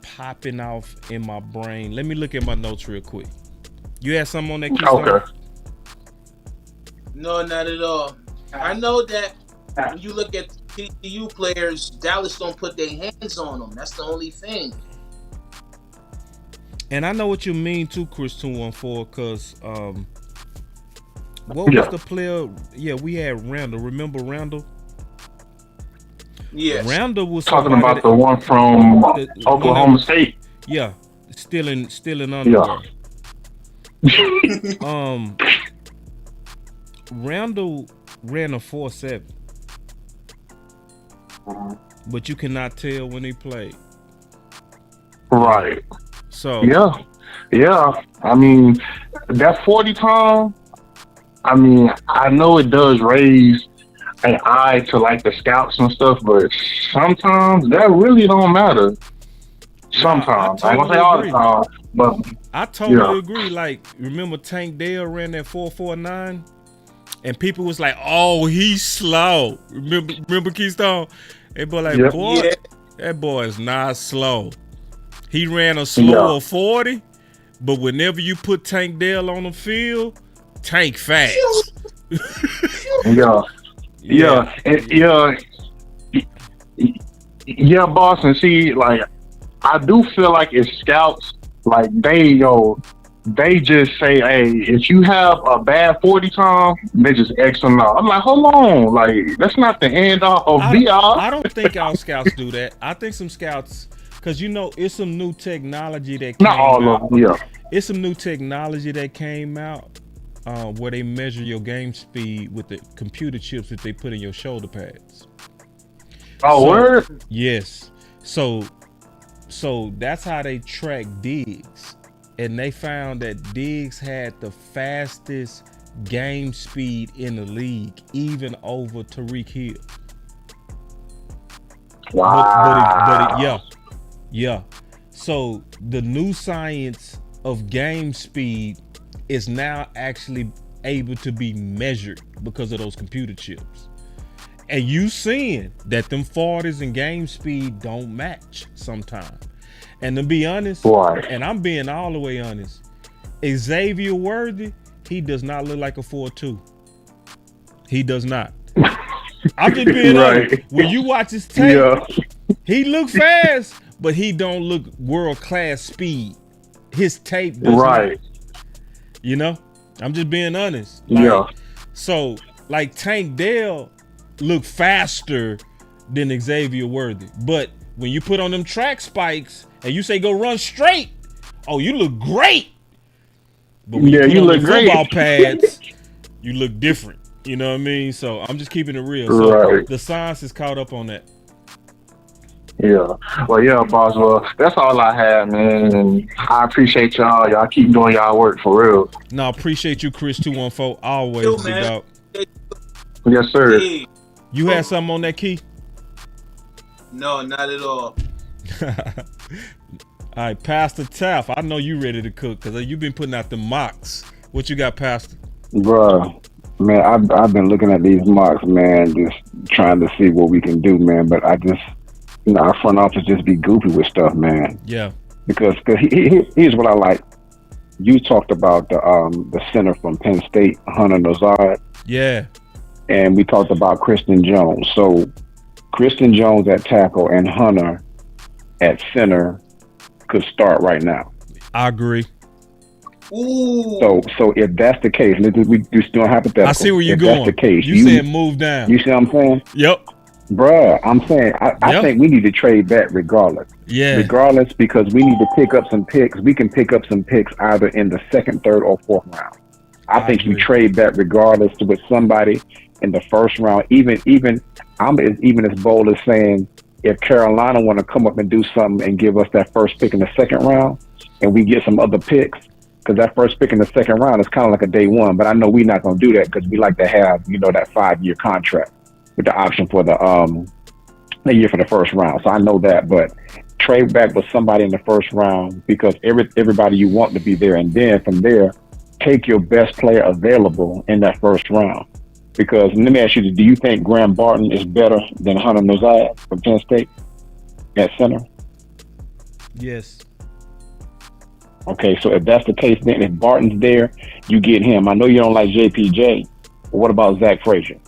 popping off in my brain. Let me look at my notes real quick. You had something on that, Keystone? Okay. No, not at all. I know that when you look at TCU players, Dallas don't put their hands on them. That's the only thing. And I know what you mean too, Chris 214, because what was the player? Yeah, we had Randall. Remember Randall? Yes. Randall was talking about the one from Oklahoma State. Yeah, still in underwear. Randall ran a 4.7, but you cannot tell when he played. Right. So yeah. I mean, that 40 time. I mean, I know it does raise an eye to like the scouts and stuff, but sometimes that really don't matter. Sometimes I ain't gonna say all the time, but I totally agree. Like, remember Tank Dell ran that 4.49, and people was like, "Oh, he's slow." Remember Keystone? They were like, "Boy, that boy is not slow." He ran a slower 40, but whenever you put Tank Dell on the field, Tank fast. Yeah, boss. And see, like, I do feel like it's scouts, like they just say, hey, if you have a bad 40 time, they just X them out. I'm like, hold on, like that's not the end all of VR. I don't think our scouts do that. I think some scouts, because it's some new technology that came not all out. of them, yeah. It's some new technology that came out where they measure your game speed with the computer chips that they put in your shoulder pads. Oh, word? Yes. So that's how they track Diggs. And they found that Diggs had the fastest game speed in the league, even over Tyreek Hill. Wow. Yeah. So the new science of game speed is now actually able to be measured because of those computer chips. And you seeing that them 40s and game speed don't match sometimes. And to be honest, and I'm being all the way honest, Xavier Worthy, he does not look like a 4.2. He does not. I'm just being honest. When you watch his tape, he look fast, but he don't look world class speed. His tape does not. You know, I'm just being honest. So like Tank Dell look faster than Xavier Worthy, but when you put on them track spikes and you say go run straight, oh, you look great. But when you put on the football pads, you look different. You know what I mean? So I'm just keeping it real. So the science is caught up on that. Yeah. Well, yeah, boss. Well, that's all I had, man. And I appreciate y'all. Y'all keep doing y'all work for real. No, appreciate you, Chris 214. Always, big dog. Yes, sir. Hey. You had something on that, Key? No, not at all. All right, Pastor Taff. I know you ready to cook because you've been putting out the mocks. What you got, Pastor? Bruh, man, I've been looking at these mocks, man, just trying to see what we can do, man. But I just, our front office just be goofy with stuff, man. Yeah. Because here's what I like. You talked about the center from Penn State, Hunter Nazard. Yeah. And we talked about Kristen Jones. So Kristen Jones at tackle and Hunter at center could start right now. I agree. Ooh. So if that's the case, we just doing hypothetical. I see where you're if going. That's the case. You said move down. You see what I'm saying? Yep. Bruh, I'm saying I think we need to trade back regardless. Yeah. Regardless, because we need to pick up some picks. We can pick up some picks either in the second, third, or fourth round. I think you trade back regardless with somebody in the first round. I'm even as bold as saying if Carolina want to come up and do something and give us that first pick in the second round, and we get some other picks, because that first pick in the second round is kind of like a day one. But I know we're not going to do that because we like to have that 5-year contract with the option for the year for the first round. So I know that, but trade back with somebody in the first round because everybody you want to be there, and then from there, take your best player available in that first round. Because let me ask you, do you think Graham Barton is better than Hunter Nazard from Penn State at center? Yes. Okay, so if that's the case, then if Barton's there, you get him. I know you don't like JPJ, but what about Zach Frazier?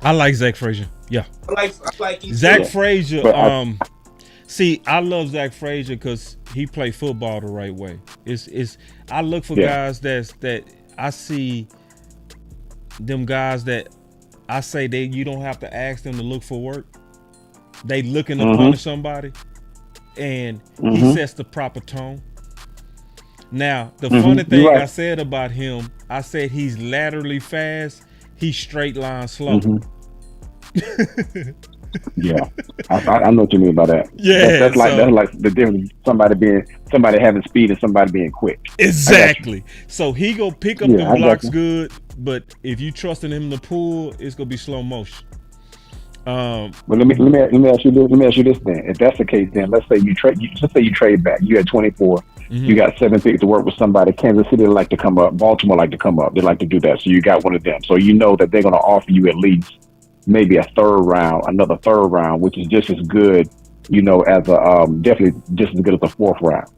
I like Zach Frazier. Yeah. I like Zach Frazier. See, I love Zach Frazier because he play football the right way. I look for guys that I see them guys that I say you don't have to ask them to look for work. They looking to punish somebody, and he sets the proper tone. Now, the funny thing I said about him, I said he's laterally fast. He's straight line slow. Yeah, I know what you mean by that. Yeah, that's like the difference. Somebody having speed and somebody being quick. Exactly. So he go pick up the blocks good, but if you trusting him to pull, it's gonna be slow motion. Well, let me ask you this. Let me ask you this then. If that's the case, then let's say you trade back. You had 24. You got 7 picks to work with somebody. Kansas City like to come up. Baltimore like to come up. They like to do that. So you got one of them. So you know that they're going to offer you at least maybe another third round, which is just as good, as a definitely just as good as the fourth round.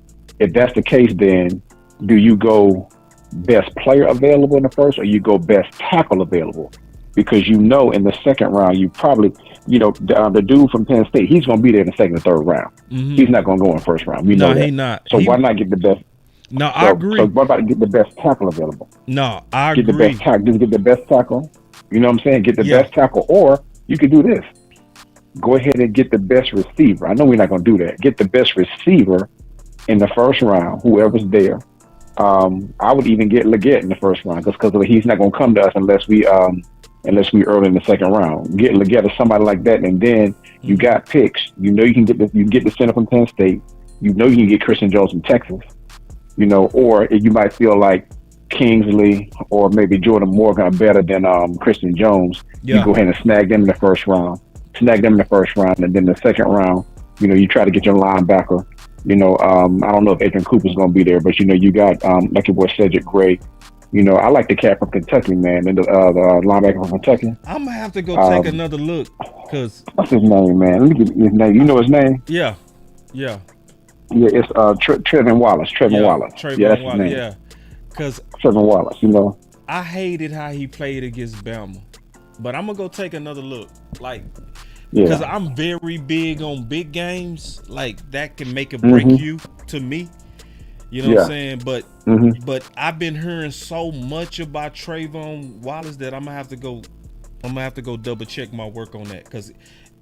If that's the case, then do you go best player available in the first, or you go best tackle available? Because in the second round, you probably, the dude from Penn State, he's going to be there in the second or third round. He's not going to go in the first round. We know that. He's not. So why not get the best? No, I agree. So what about get the best tackle available? No, I agree. Get the best tackle. Just get the best tackle. You know what I'm saying? Get the best tackle. Or you could do this. Go ahead and get the best receiver. I know we're not going to do that. Get the best receiver in the first round, whoever's there. I would even get Leggett in the first round because he's not going to come to us unless we early in the second round. Get Leggett or somebody like that, and then you got picks. You can get the center from Penn State. You can get Christian Jones from Texas. Or you might feel like Kingsley or maybe Jordan Morgan are better than Christian Jones. You go ahead and snag them in the first round. And then the second round, you try to get your linebacker. I don't know if Adrian Cooper's going to be there, but you got like your boy Cedric Gray. I like the cat from Kentucky, man, and the linebacker from Kentucky. I'm gonna have to go take another look, cause what's his name, man? Let me get his name. You know his name? Yeah. It's Trevin Wallace. Wallace. Trayvon that's Wallace. his name. Yeah, cause Trevin Wallace. I hated how he played against Bama. But I'm gonna go take another look, like, Yeah. because I'm very big on big games, like that can make or break you to me. You know what I'm saying? But I've been hearing so much about Trayvon Wallace that I'm gonna have to go double check my work on that, because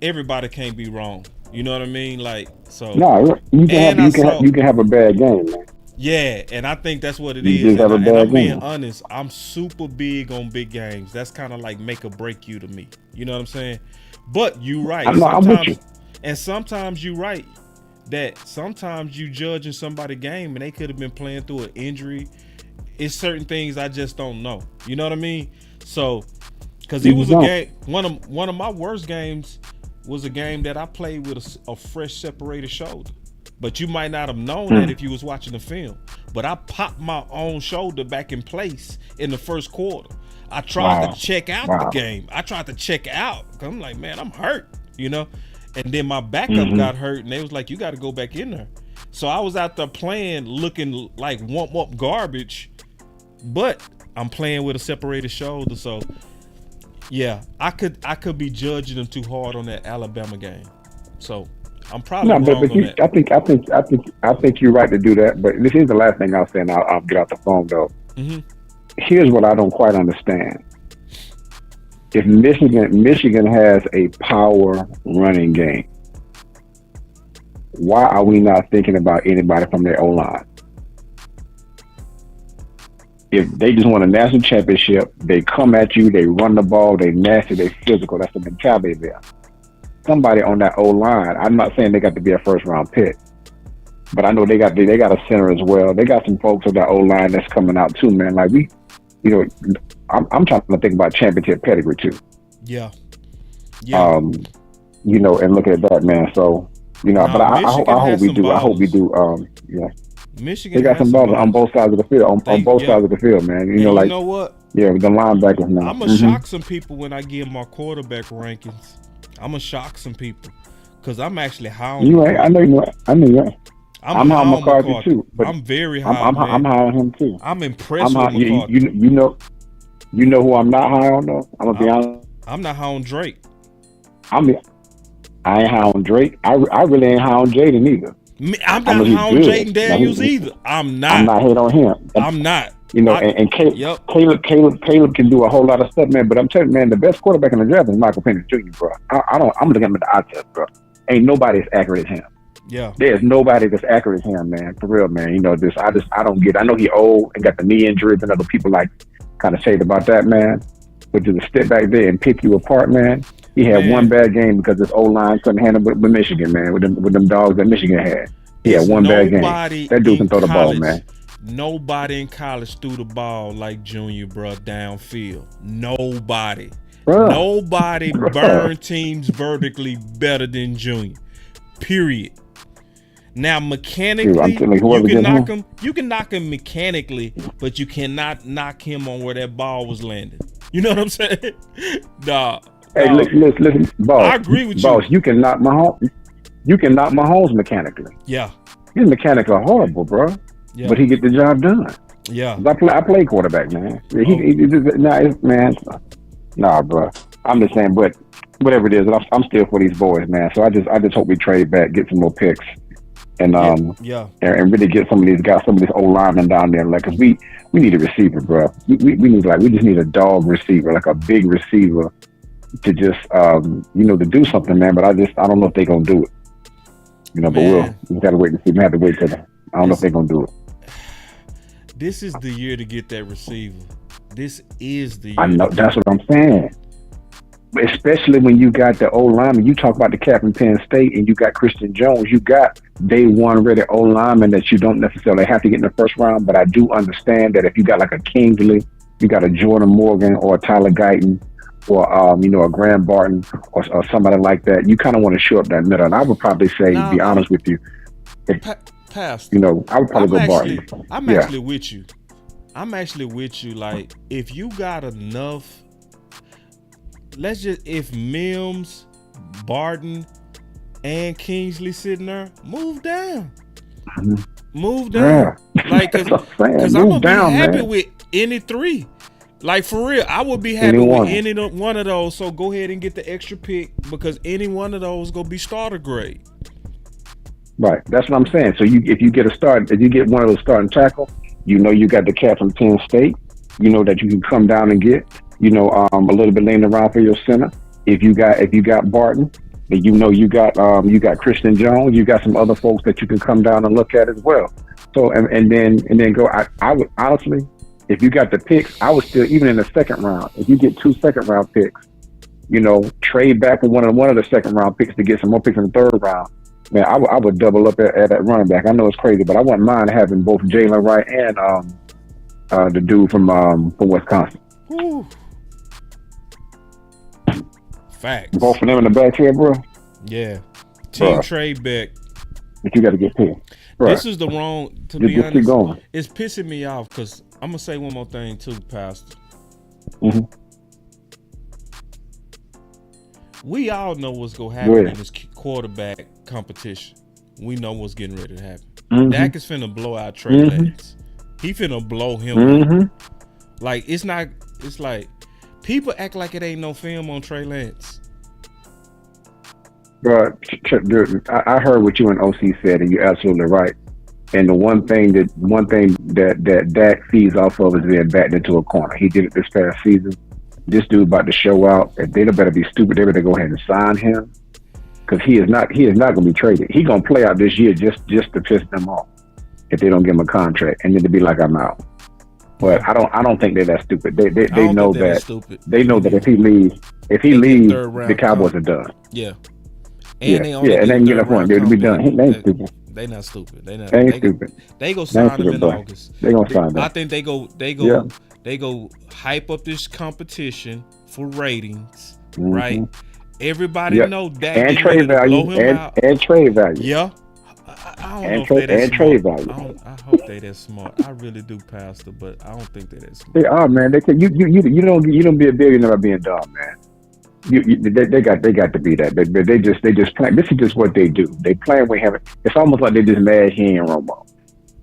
everybody can't be wrong. You know what I mean? Like, so. No, you can have a bad game, man. Yeah, and I think that's what it You is. just have a And bad I'm being game. honest, I'm super big on big games. That's kind of like make or break you to me. You know what I'm saying? But you right. I'm with you. And sometimes you right that sometimes you judging somebody's game and they could have been playing through an injury. It's certain things I just don't know. You know what I mean? So, because it was a game. One of my worst games was a game that I played with a fresh separated shoulder. But you might not have known that if you was watching the film. But I popped my own shoulder back in place in the first quarter. I tried to check out the game. I tried to check out. I'm like, man, I'm hurt, you know? And then my backup got hurt, and they was like, you got to go back in there. So I was out there playing, looking like wump garbage, but I'm playing with a separated shoulder. So, yeah, I could be judging them too hard on that Alabama game. So I'm probably wrong on that. I think you're right to do that. But this is the last thing I'll say, and I'll get off the phone though. Here's what I don't quite understand. If Michigan has a power running game, why are we not thinking about anybody from their O-line? If they just won a national championship, they come at you, they run the ball, they nasty, they physical. That's the mentality there. Somebody on that O-line, I'm not saying they got to be a first round pick, but I know they got a center as well. They got some folks on that O-line that's coming out too, man. Like I'm trying to think about championship pedigree too. Yeah. And look at that, man. So, but I hope we do. Balls. I hope we do. Michigan, they got some balls on both sides of the field. On both sides of the field, man. You know what? Yeah, the linebackers now. I'm gonna shock some people when I give my quarterback rankings. I'm gonna shock some people because I'm actually high on. You ain't. I know you. I'm high on McCarthy too. But I'm very high. I'm high on him too. I'm impressed with McCarthy. You know who I'm not high on though. I'm gonna be honest. I'm not high on Drake. I ain't high on Drake. I really ain't high on Jaden either. I'm not high on Jaden Daniels either. I'm not hate on him. I'm not. And Caleb can do a whole lot of stuff, man. But I'm telling you, man, the best quarterback in the draft is Michael Penix Jr., bro. I'm looking at him at the eye test, bro. Ain't nobody as accurate as him. Yeah. There's nobody that's accurate as him, man. For real, man. I don't get it. I know he old and got the knee injuries and other people like kind of shade about that, man. But to step back there and pick you apart, man. He had one bad game because his O-line couldn't handle with Michigan, man. With them dogs that Michigan had. He had one bad game. That dude can throw the ball, man. Nobody in college threw the ball like Junior, bro, downfield. Nobody. Bruh. Nobody burned teams vertically better than Junior. Period. Now, mechanically, you can knock him mechanically, but you cannot knock him on where that ball was landing. You know what I'm saying? Nah. Hey, listen, boss. I agree with you. Boss, you can knock Mahomes mechanically. Yeah. His mechanics are horrible, bro. Yeah. But he get the job done. Yeah. I play quarterback, man. Nah, bro. I'm just saying, but whatever it is, I'm still for these boys, man. So I just hope we trade back, get some more picks, and and really get some of these guys, some of these old linemen down there, like, cause we need a receiver, bro. We just need a dog receiver, like a big receiver, to just to do something, man. But I don't know if they're gonna do it. But we gotta wait and see. We have to wait till I don't know if they're gonna do it. This is the year to get that receiver. This is the year. I know, that's what I'm saying. Especially when you got the O-lineman. You talk about the cap in Penn State and you got Christian Jones. You got day one ready O-lineman that you don't necessarily have to get in the first round. But I do understand that if you got like a Kingsley, you got a Jordan Morgan or a Tyler Guyton or a Graham Barton or somebody like that, you kind of want to show up that middle. And I would probably say, be honest with you, Pastor, I would probably go Barton. I'm actually with you. Like, if you got enough, if Mims, Barton, and Kingsley sitting there, move down. Move down. Yeah. Like, cause I'm gonna be happy with any three. Like for real, I would be happy Anyone. with any one of those. So go ahead and get the extra pick because any one of those gonna be starter grade. Right. That's what I'm saying. So if you get one of those starting tackle, you know you got the cat from Penn State. You know that you can come down and get. You know, a little bit laying around for your center. If you got Barton, then you know you got Christian Jones. You got some other folks that you can come down and look at as well. So and then go. I would honestly, if you got the picks, I would still, even in the second round, if you get 2 second-round picks, you know, trade back with one of the second-round picks to get some more picks in the third round. Man, I would double up at that running back. I know it's crazy, but I wouldn't mind having both Jalen Wright and the dude from Wisconsin. Whew. Facts. Both of them in the backfield, bro. Yeah. Team trade back. But you got to get paid. This is the wrong, to be honest, keep going. It's pissing me off because I'm going to say one more thing too, Pastor. Mm-hmm. We all know what's going to happen in this quarterback competition. We know what's getting ready to happen. Mm-hmm. Dak is finna blow out Trey Lance. He finna blow him up. Like, it's like, people act like it ain't no film on Trey Lance. Bro, I heard what you and OC said, and you're absolutely right. And the one thing that Dak feeds off of is being backed into a corner. He did it this past season. This dude about to show out. If they don't better be stupid, they better go ahead and sign him because he is not going to be traded. He going to play out this year just to piss them off if they don't give him a contract, and then to be like, I'm out. But I don't think they're that stupid. They know that. They know that if he leaves, the Cowboys are done. Yeah. And they can get up on. They'll be done. They ain't stupid. They not stupid. They ain't stupid. They go sign him in August. They gonna sign him. I think they go hype up this competition for ratings, right? Everybody know that and trade value and trade value. Yeah. I don't know if they're that trade smart. value. I hope they that smart. I really do, Pastor, but I don't think they're that smart. They are, man. They can. You don't be a billionaire by being dumb, man. They got to be that. They just play. This is just what they do. They play with him. It's almost like they just mad he ain't Romo.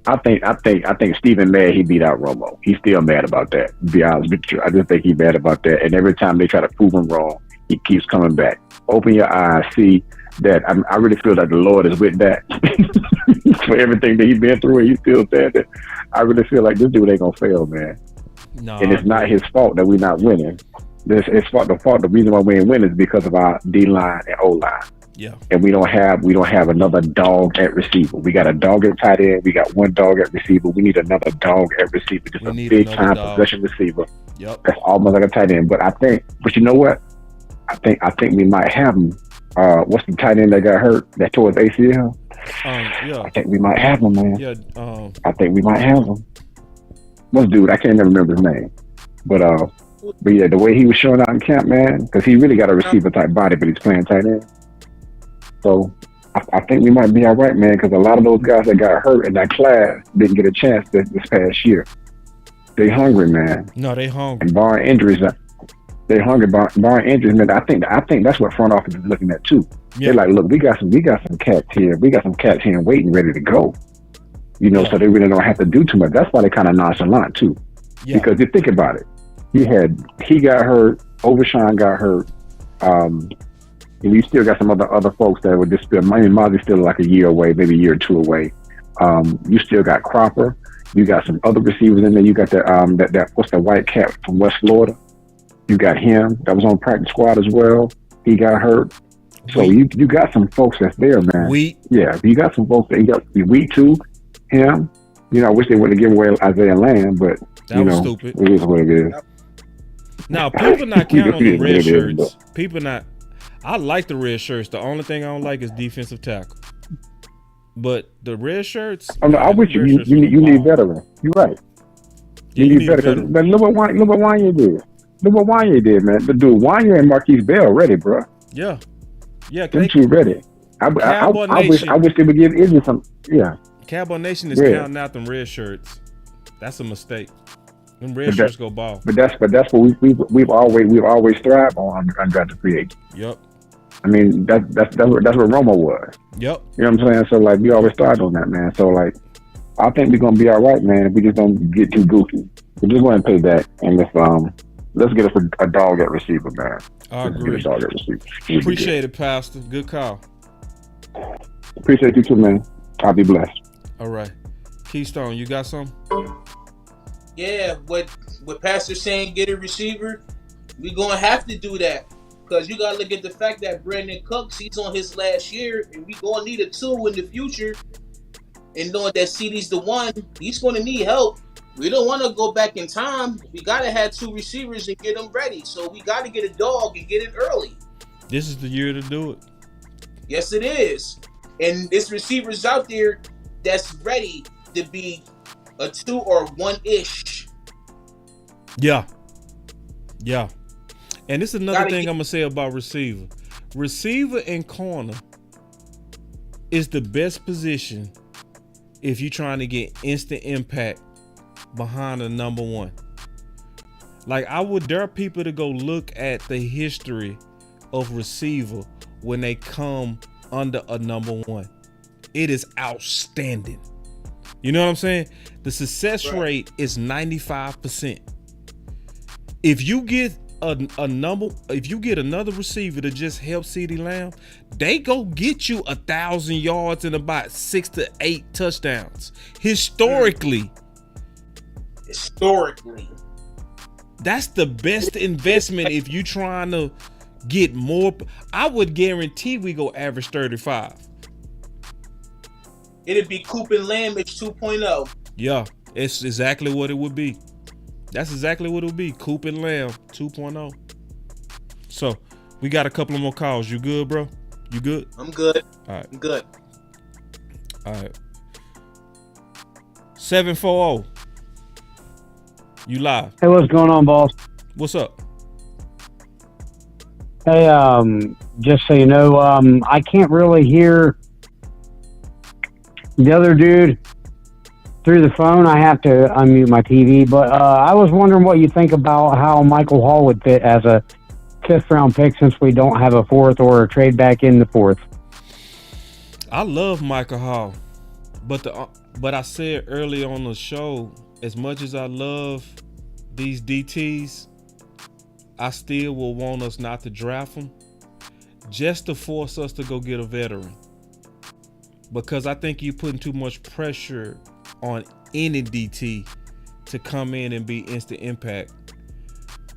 I think Stephen mad he beat out Romo. He's still mad about that. To be honest with you, I just think he's mad about that. And every time they try to prove him wrong, he keeps coming back. Open your eyes, see that. I really feel that the Lord is with that for everything that he's been through, and he still said that. I really feel like this dude ain't gonna fail, man. No, and it's not his fault that we're not winning. The reason why we ain't winning is because of our D line and O line. Yeah. And we don't have another dog at receiver. We got a dog at tight end. We got one dog at receiver. We need another dog at receiver. Just a big time possession receiver. Yep. That's almost like a tight end. But you know what? I think we might have him. What's the tight end that got hurt? That tore his ACL? Yeah. I think we might have him, man. Yeah. I think we might have him. What's dude? I can't even remember his name. But yeah, the way he was showing out in camp, man, because he really got a receiver type body, but he's playing tight end. So I think we might be all right, man, because a lot of those guys that got hurt in that class didn't get a chance this past year. They hungry, man. No, they hungry. And barring injuries, they hungry. Barring injuries, man. I think that's what front office is looking at too. Yeah. They're like, look, we got some cats here. We got some cats here waiting, ready to go. You know, so they really don't have to do too much. That's why they kind of nonchalant too. Yeah. Because you think about it, he got hurt. Overshawn got hurt. And you still got some other folks that would just still. I mean, Mozzie's still like a year away, maybe a year or two away. You still got Cropper. You got some other receivers in there. You got that what's the white cat from West Florida? You got him that was on practice squad as well. He got hurt. So you got some folks that's there, man. Yeah, you got some folks that you got. We too, him. You know, I wish they wouldn't give away Isaiah Lamb, but that was stupid. It is what it is. Now people not counting on the red shirts. People not. I like the red shirts. The only thing I don't like is defensive tackle. But the red shirts. Oh no, I wish you need veteran. You're right. You need veteran. But look what Wanya did. Look what Wanya did, man. The dude Wanya and Marquise Bell ready, bro. Yeah. Them two ready. I wish they would give Izzy some. Yeah. Cowboy Nation is counting out them red shirts. That's a mistake. Them red shirts go ball. But that's what we've always thrived on undrafted free agents. Yep. I mean that's what Romo was. Yep. You know what I'm saying? So like we always started on that, man. So like I think we're gonna be all right, man. If we just don't get too goofy, we just go ahead and pay that, and let's get us a dog at receiver, man. I Let's agree. get a dog at receiver. Appreciate it, Pastor. Good call. Appreciate you too, man. I'll be blessed. All right, Keystone, you got something? Yeah, what Pastor saying, get a receiver, we gonna have to do that. Because you gotta look at the fact that Brandon Cooks, he's on his last year, and we gonna need a 2 in the future. And knowing that CD's the one, he's gonna need help. We don't want to go back in time. We gotta have 2 receivers and get them ready. So we gotta get a dog and get it early. This is the year to do it. Yes, it is. And there's receivers out there that's ready to be a 2 or 1-ish. Yeah. And this is another thing I'm gonna say about receiver. Receiver and corner is the best position if you're trying to get instant impact behind a number 1. Like, I would dare people to go look at the history of receiver when they come under a number 1. It is outstanding. You know what I'm saying? The success rate is 95%. If you get if you get another receiver to just help CeeDee Lamb, they go get you 1,000 yards and about 6 to 8 touchdowns. Historically, that's the best investment if you trying to get more. I would guarantee we go average 35. It'd be Coop and Lamage 2.0. Yeah, it's exactly what it would be. That's exactly what it would be. Coop and Lamb 2.0. So we got a couple of more calls. You good, bro? You good? I'm good. All right. I'm good. All right. 740. You live. Hey, what's going on, boss? What's up? Hey, just so you know, I can't really hear the other dude through the phone. I have to unmute my TV, but I was wondering what you think about how Michael Hall would fit as a 5th round pick since we don't have a 4th or a trade back in the 4th. I love Michael Hall, but I said early on the show, as much as I love these DTs, I still will want us not to draft them just to force us to go get a veteran, because I think you're putting too much pressure on any DT to come in and be instant impact,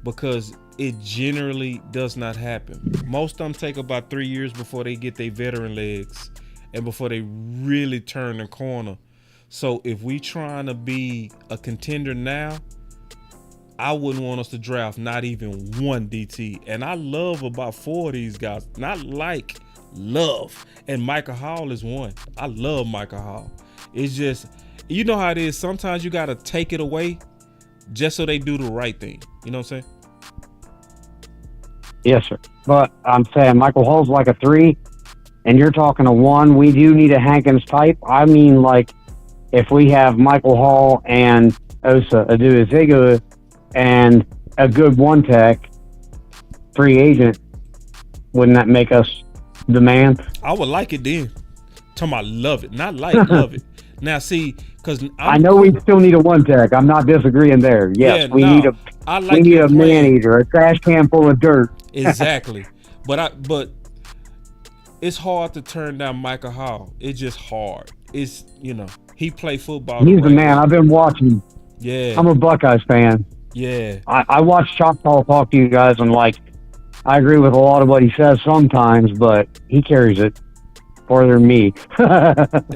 because it generally does not happen. Most of them take about 3 years before they get their veteran legs and before they really turn the corner. So if we trying to be a contender now, I wouldn't want us to draft not even one DT. And I love about 4 of these guys. Not like love. And Michael Hall is one. I love Michael Hall. It's just, you know how it is. Sometimes you got to take it away just so they do the right thing. You know what I'm saying? Yes, sir. But I'm saying Michael Hall's like a 3, and you're talking a 1. We do need a Hankins type. I mean, like, if we have Michael Hall and Osa Aduaziga and a good 1-tech free agent, wouldn't that make us the man? I would like it then. Talking about love it, not like love it. Now see, because I know we still need a 1-tech. I'm not disagreeing there. Yes, we need a man eater, a trash can full of dirt. Exactly. But it's hard to turn down Michael Hall. It's just hard. It's, you know, he played football. He's the man. I've been watching. Yeah. I'm a Buckeyes fan. Yeah. I watch Choctaw talk to you guys, and like, I agree with a lot of what he says sometimes, but he carries it farther than me.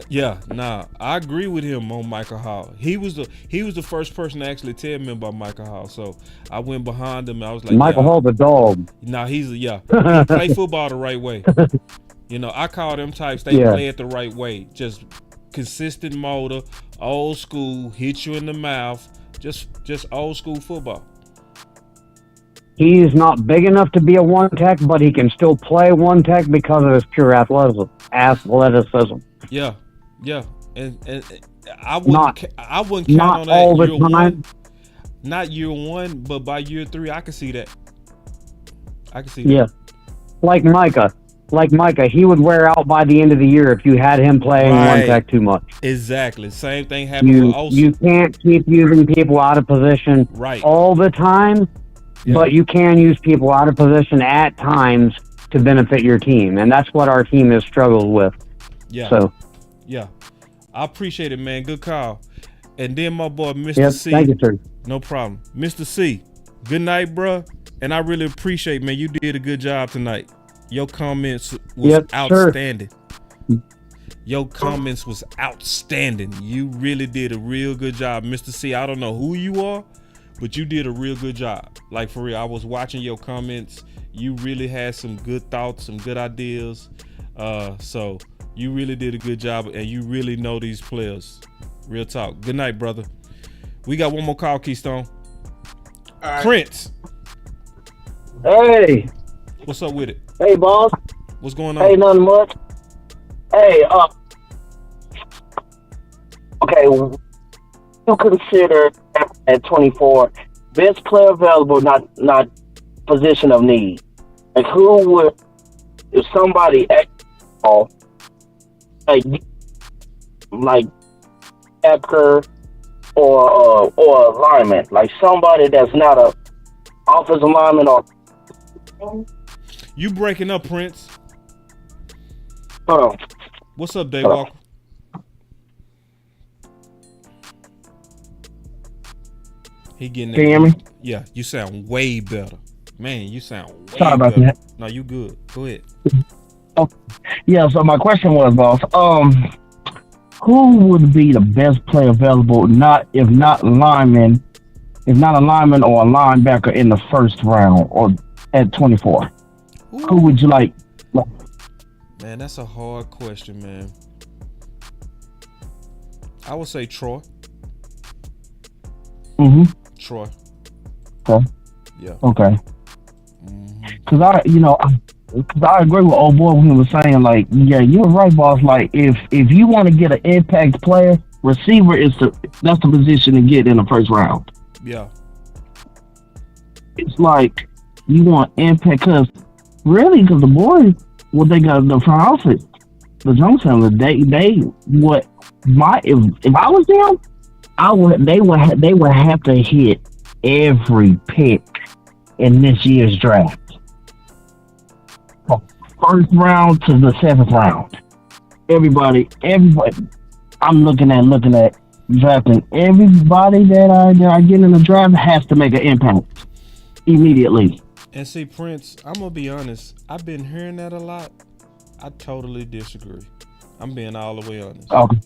Yeah, nah, I agree with him on Michael Hall. He was the first person to actually tell me about Michael Hall. So I went behind him and I was like, Michael Hall, the dog. Nah, he play football the right way. You know, I call them types, they play it the right way. Just consistent motor, old school, hit you in the mouth, just old school football. He's not big enough to be a 1-tech, but he can still play 1-tech because of his pure athleticism. Yeah, and I wouldn't count on that all the year time. 1. Not year 1, but by year 3, I can see that. Yeah, like Micah. like Micah, he would wear out by the end of the year if you had him playing one tech too much. Exactly. Same thing happened with Osa. You can't keep using people out of position all the time, but you can use people out of position at times to benefit your team, and that's what our team has struggled with. Yeah. So. Yeah. I appreciate it, man. Good call. And then my boy, Mr. C. Thank you, sir. No problem. Mr. C, good night, bro. And I really appreciate, man, you did a good job tonight. Your comments was outstanding. Sure. Your comments was outstanding. You really did a real good job, Mr. C. I don't know who you are, but you did a real good job. Like, for real, I was watching your comments. You really had some good thoughts, some good ideas. So you really did a good job, and you really know these players. Real talk. Good night, brother. We got one more call, Keystone. All right. Prince. Hey. What's up with it? Hey, boss. What's going on? Hey, nothing much. Hey, okay, you consider at 24 best player available, not position of need. Like, who would, if somebody like Ecker or a lineman, like somebody that's not a offensive lineman or. You breaking up, Prince? Hold on. What's up, Dave Walker? He getting. Can you hear me? Yeah, you sound way better, man. You sound way Sorry about better. that. No, you good. Go ahead. Oh, yeah. So my question was, boss, who would be the best player available? If not a lineman or a linebacker in the first round or at 24. Ooh. Who would you like? Man, that's a hard question, man. I would say Troy. Mm-hmm. Troy. Okay. Yeah. Okay. Because I agree with old boy when he was saying, like, yeah, you were right, boss. Like, if you want to get an impact player, receiver that's the position to get in the first round. Yeah. It's like you want impact because the boys, what they got the front office, the Jones family, if I was them, they would have to hit every pick in this year's draft. First round to the 7th round. Everybody. I'm looking at drafting everybody that I get in the draft has to make an impact immediately. And see, Prince, I'm gonna be honest. I've been hearing that a lot. I totally disagree. I'm being all the way honest. Okay.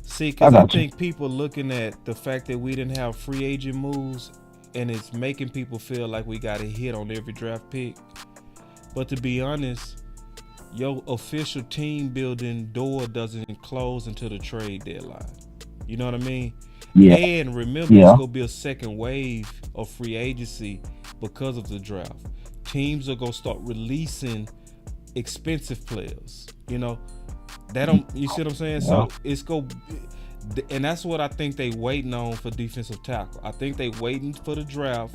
See, because I think people looking at the fact that we didn't have free agent moves, and it's making people feel like we got a hit on every draft pick. But to be honest, your official team building door doesn't close until the trade deadline. You know what I mean? Yeah. And remember, it's gonna be a second wave of free agency because of the draft. Teams are gonna start releasing expensive players. You know, you see what I'm saying? So it's and that's what I think they waiting on for defensive tackle. I think they waiting for the draft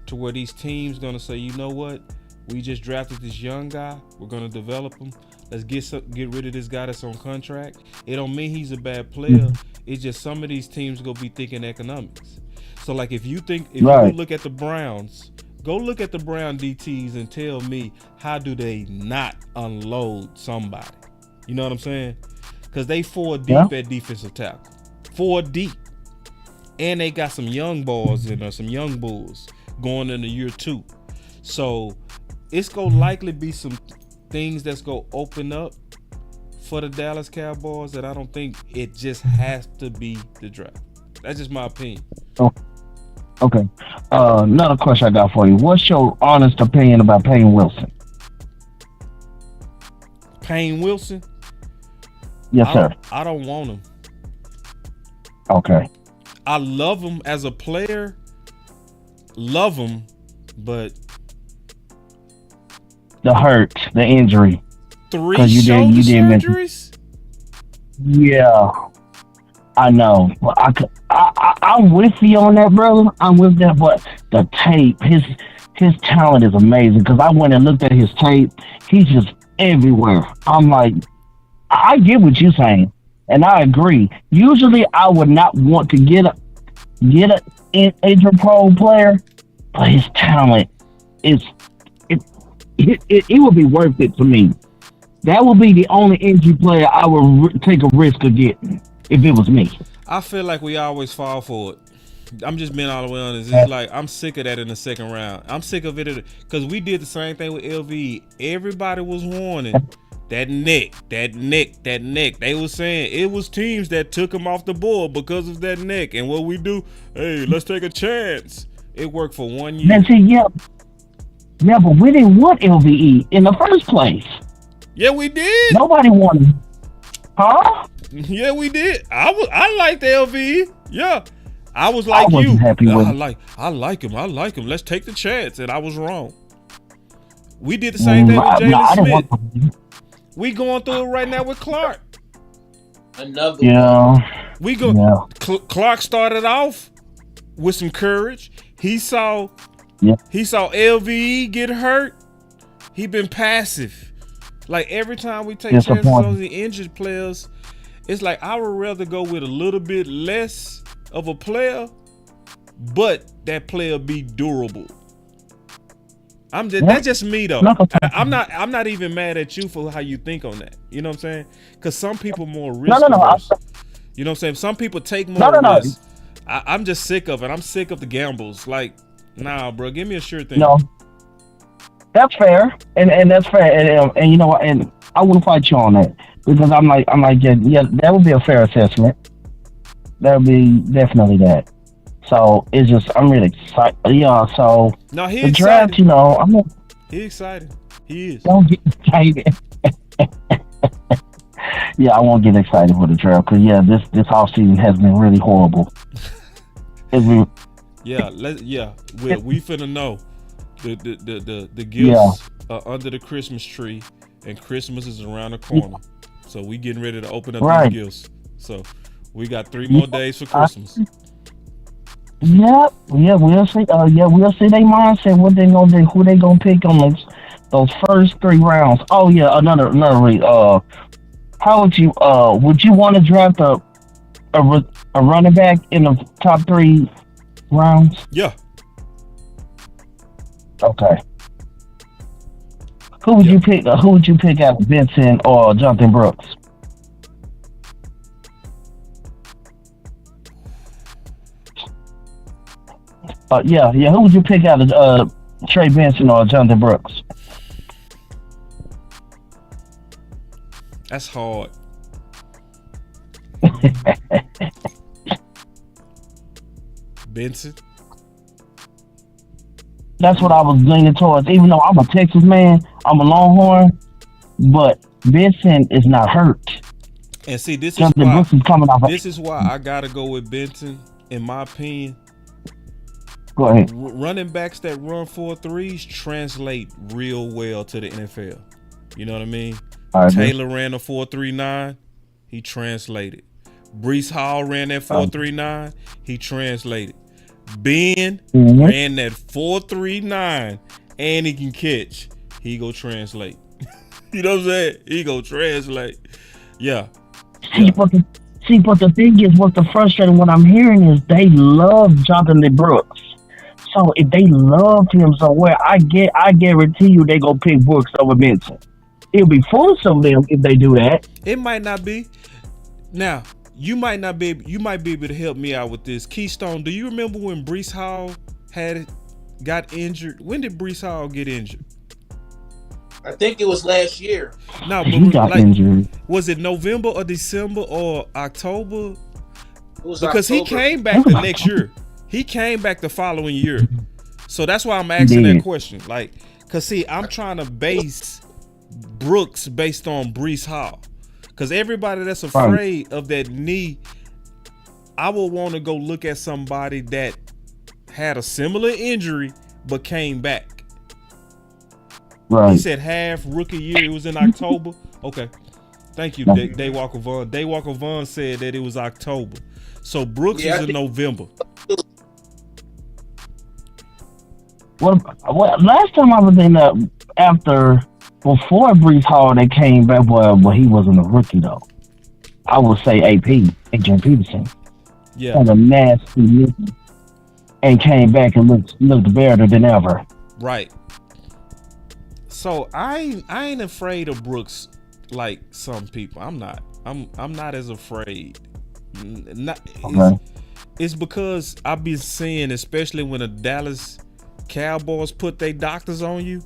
to where these teams gonna say, you know what? We just drafted this young guy. We're gonna develop him. Let's get rid of this guy that's on contract. It don't mean he's a bad player. It's just some of these teams gonna be thinking economics. So like if you look at the Browns, go look at the Brown DTs and tell me how do they not unload somebody? You know what I'm saying? Because they 4 deep at defensive tackle. 4 deep. And they got some young boys in there, some young bulls going into year 2. So it's gonna likely be some things that's gonna open up for the Dallas Cowboys that I don't think it just has to be the draft. That's just my opinion. Oh, okay. Another question I got for you. What's your honest opinion about Payne Wilson? Payne Wilson? Yes, sir. I don't want him. Okay. I love him as a player. Love him, but the hurt, the injury. 3 shoulder surgeries? Yeah, I know. But I'm with you on that, brother. I'm with that, but the tape, his talent is amazing. Because I went and looked at his tape. He's just everywhere. I'm like, I get what you're saying, and I agree. Usually, I would not want to get an injured pro player, but his talent is it would be worth it to me. That would be the only injury player I would take a risk of getting if it was me. I feel like we always fall for it. I'm just being all the way honest. It's like I'm sick of that in the second round. I'm sick of it because we did the same thing with LVE. Everybody was warning that neck. They were saying it was teams that took him off the board because of that neck. And what we do, hey, let's take a chance. It worked for 1 year. Then see, yeah, but we didn't want LVE in the first place. Yeah, we did. Nobody wanted. Huh? Yeah, we did. I liked LVE. Yeah. I was like I wasn't happy with I like him. Let's take the chance. And I was wrong. We did the same thing with Jalen Smith. We going through it right now with Clark. Another one. We go. Clark started off with some courage. He saw LVE get hurt. He been passive. Like every time we take chances on the injured players, it's like I would rather go with a little bit less of a player, but that player be durable. That's just me though. I'm not even mad at you for how you think on that. You know what I'm saying? Because some people more risk averse. You know what I'm saying? Some people take more risks. I'm just sick of it. I'm sick of the gambles. Like, nah, bro, give me a sure thing. No, that's fair, and that's fair, and you know what? And I wouldn't fight you on that because I'm like, yeah, that would be a fair assessment. That would be definitely that. So it's just I'm really excited. Yeah. So no, the draft, you know, he excited. He is. Don't get excited. Yeah, I won't get excited for the draft because this offseason has been really horrible. We finna know the gifts are under the Christmas tree, and Christmas is around the corner. So we getting ready to open up these gifts. So we got 3 more days for Christmas. Yeah, we'll see. We'll see their mindset. What they gonna do? Who they gonna pick on those first 3 rounds? Oh yeah, another read. How would you want to draft a running back in the top 3 rounds? Yeah. Okay. Who would you pick? Who would you pick out, Benson or Jonathan Brooks? Who would you pick out of Trey Benson or Jonathan Brooks? That's hard. Benson. That's what I was leaning towards. Even though I'm a Texas man, I'm a Longhorn, but Benson is not hurt. And see, this is why I gotta go with Benson. In my opinion, go ahead. Running backs that run 4.3s translate real well to the NFL. You know what I mean? Taylor ran a 4.39. He translated. Breece Hall ran that 4.39. He translated. Ben ran that 4.39 and he can catch. He go translate. You know what I'm saying? He go translate. Yeah. But the thing is, what's the frustrating? What I'm hearing is they love Jonathan Brooks. So if they loved him so well, I guarantee you they gonna pick Brooks over Benson. It'll be foolish of them if they do that. It might not be. Now, you might be able to help me out with this. Keystone, do you remember when Breece Hall got injured? When did Breece Hall get injured? I think it was last year. No, but he got injured. Was it November or December or October? It was because October. He came back the next year. He came back the following year. So that's why I'm asking that question. Like, cause see, I'm trying to base Brooks based on Breece Hall. Because everybody that's afraid of that knee, I would want to go look at somebody that had a similar injury but came back. Right. He said half rookie year. It was in October. Okay. Thank you, Daywalker Vaughn. Daywalker Vaughn said that it was October. So Brooks was in November. Well, last time I was in after before Brees Hall, they came back. Well, he wasn't a rookie though. I would say AP, Adrian Peterson, Yeah. had a nasty knee and came back and looked better than ever. Right. So I ain't afraid of Brooks like some people. I'm not. I'm not as afraid. It's because I've been seeing, especially when the Dallas Cowboys put their doctors on you,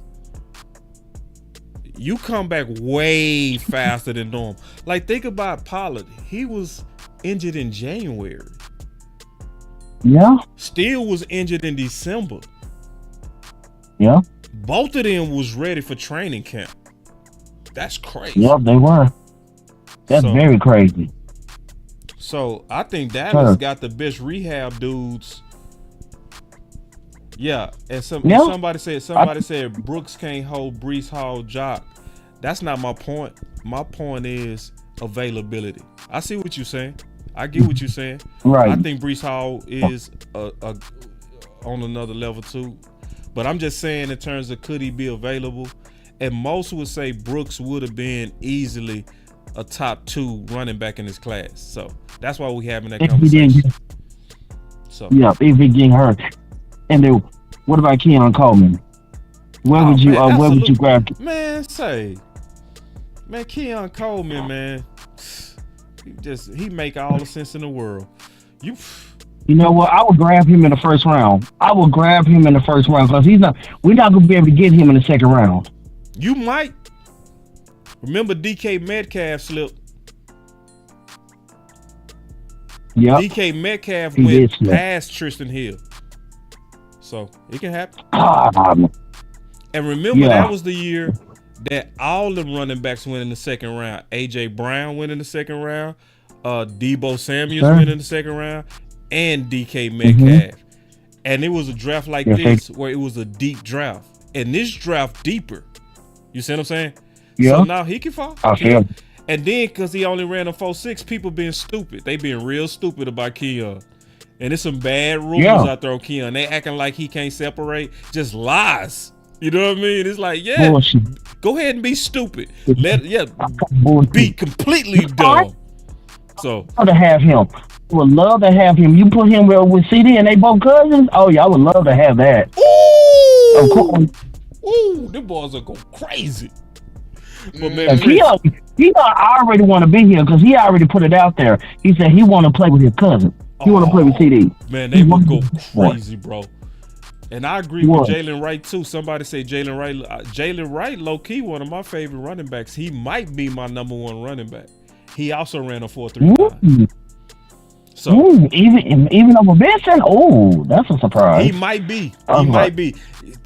you come back way faster than normal. Like, think about Pollard. He was injured in January. Yeah. Steele was injured in December. Yeah. Both of them was ready for training camp. That's crazy. Yep, they were. That's very crazy. So I think Dallas got the best rehab dudes. Yeah, and somebody said Brooks can't hold Brees Hall jock. That's not my point. My point is availability. I see what you're saying. I get what you're saying. Right. I think Brees Hall is on another level too. But I'm just saying in terms of could he be available? And most would say Brooks would have been easily a top 2 running back in his class. So that's why we having that conversation. Yeah, if he getting hurt. And then what about Keon Coleman? Where would you grab? Man, Keon Coleman, man. He make all the sense in the world. You know what? I would grab him in the first round. Because we're not gonna be able to get him in the second round. You might. Remember DK Metcalf slipped. Yeah. DK Metcalf went past Tristan Hill. So it can happen. And remember that was the year that all the running backs went in the second round. AJ Brown went in the second round. Deebo Samuels went in the second round. And DK Metcalf. And it was a draft like this where it was a deep draft. And this draft deeper. You see what I'm saying? Yeah. So now he can fall. I feel. And then because he only ran a 4.6, people being stupid. They being real stupid about Keon. And there's some bad rumors out there on Keon. They acting like he can't separate. Just lies. You know what I mean? It's like, go ahead and be stupid. Be completely dumb. So I would have him. Would love to have him. You put him with CD and they both cousins. Oh yeah, I would love to have that. Ooh, of course. Ooh, them boys are going crazy. But man, he already want to be here because he already put it out there. He said he want to play with his cousin. He want to play with CD. Man, they would go crazy, bro. And I agree with Jalen Wright too. Somebody say Jalen Wright. Jalen Wright, low key, one of my favorite running backs. He might be my number 1 running back. He also ran a 4.39. So even over Benson, that's a surprise. He might be. He might be.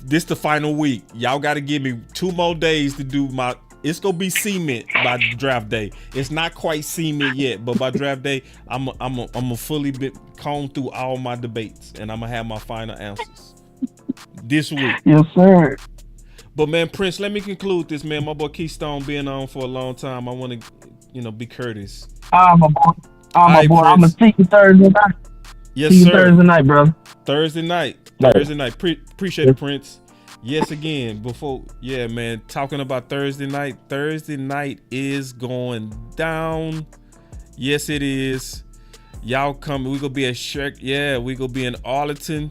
This the final week. Y'all got to give me 2 more days to do my. It's gonna be cement by draft day. It's not quite cement yet, but by draft day, I'm a fully comb through all my debates, and I'm gonna have my final answers this week. Yes, sir. But man, Prince, let me conclude this, man. My boy Keystone been on for a long time. I want to, be courteous. My boy. I'm gonna see you Thursday night. Yes, see you sir. Thursday night, bro. Thursday night. Appreciate it, Prince. Yes, again, talking about Thursday night. Thursday night is going down. Yes, it is. Y'all coming. We're going to be at Shrek. Yeah, we're going to be in Arlington.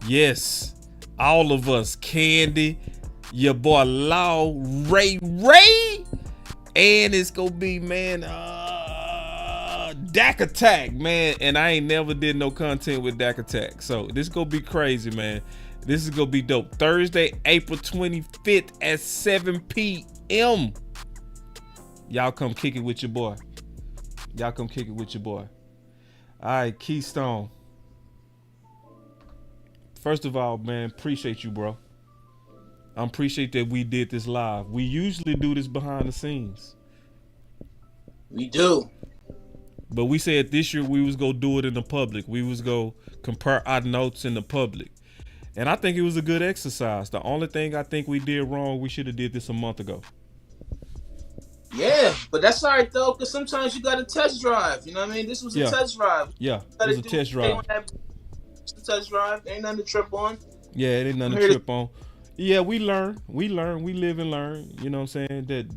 Yes, all of us. Candy, your boy Law, Ray. And it's going to be, man, Dak Attack, man. And I ain't never did no content with Dak Attack. So this going to be crazy, man. This is going to be dope. Thursday, April 25th at 7 p.m. Y'all come kick it with your boy. All right, Keystone. First of all, man, appreciate you, bro. I appreciate that we did this live. We usually do this behind the scenes. We do. But we said this year we was going to do it in the public. We was going to compare our notes in the public. And I think it was a good exercise. The only thing I think we did wrong, we should have did this a month ago. Yeah, but that's all right, though, because sometimes you got to test drive. You know what I mean? This was a test drive. Yeah, it was a test drive. It's a test drive. Ain't nothing to trip on. Yeah, it ain't nothing to trip on. Yeah, we learn, we live and learn. You know what I'm saying? That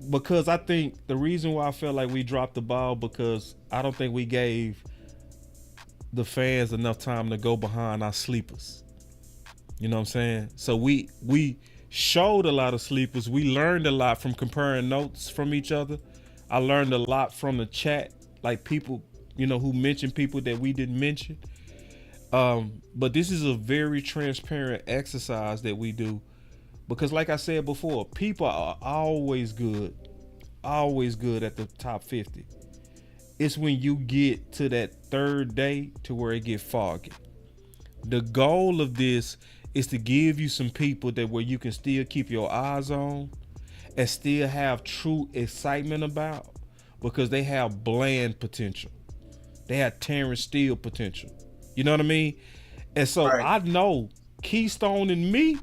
because I think the reason why I felt like we dropped the ball because I don't think we gave the fans enough time to go behind our sleepers. You know what I'm saying? So we showed a lot of sleepers. We learned a lot from comparing notes from each other. I learned a lot from the chat, like people, who mentioned people that we didn't mention. But this is a very transparent exercise that we do because like I said before, people are always good at the top 50. It's when you get to that third day to where it get foggy. The goal of this is to give you some people that where you can still keep your eyes on and still have true excitement about because they have bland potential. They have Terrence Steele potential. You know what I mean? And so I know Keystone and me,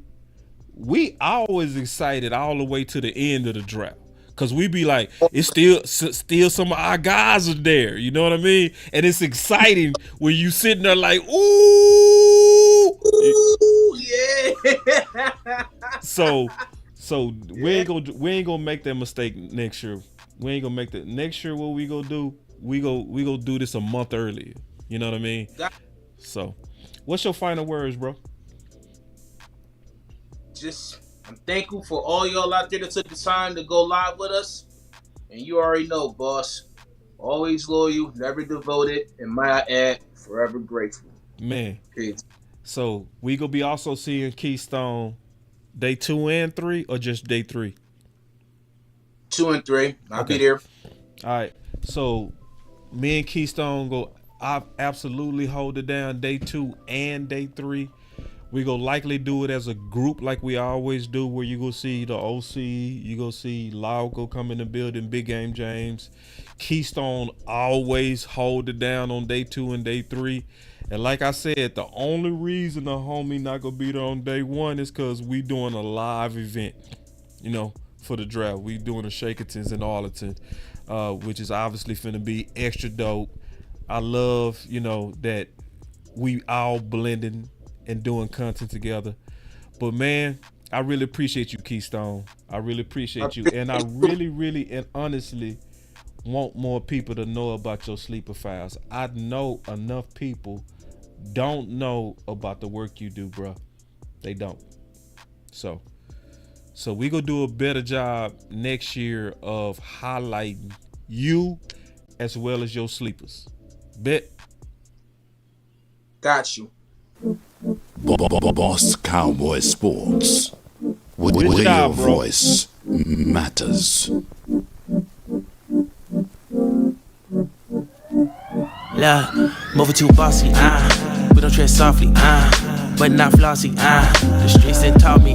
we always excited all the way to the end of the draft. Cause we be like, it's still some of our guys are there. You know what I mean? And it's exciting when you sitting there like, ooh, yeah. So we ain't gonna make that mistake next year. We ain't gonna make that next year. What we gonna do? We go do this a month earlier. You know what I mean? So, what's your final words, bro? I'm thankful for all y'all out there that took the time to go live with us. And you already know, boss. Always loyal, never devoted, and might I add, forever grateful. Man. Peace. So we gonna be also seeing Keystone day 2 and 3 or just day 3? 2 and 3. I'll be there. All right. So me and Keystone go absolutely hold it down day 2 and day 3. We go likely do it as a group like we always do, where you go see the OC, you go see Lauco come in the building, Big Game James. Keystone always hold it down on day 2 and day 3. And like I said, the only reason the homie not gonna be there on day 1 is because we doing a live event, for the draft. We doing a Shakertons in Arlington, which is obviously finna be extra dope. I love, that we all blending and doing content together. But man, I really appreciate you, Keystone. I really appreciate you. And I really, really and honestly want more people to know about your sleeper files. I know enough people don't know about the work you do, bro. They don't. So we gonna do a better job next year of highlighting you as well as your sleepers. Bet. Got you. Boss Cowboy Sports. Where your voice matters. Look, moving too bossy, we don't tread softly, but not flossy, the streets done taught me,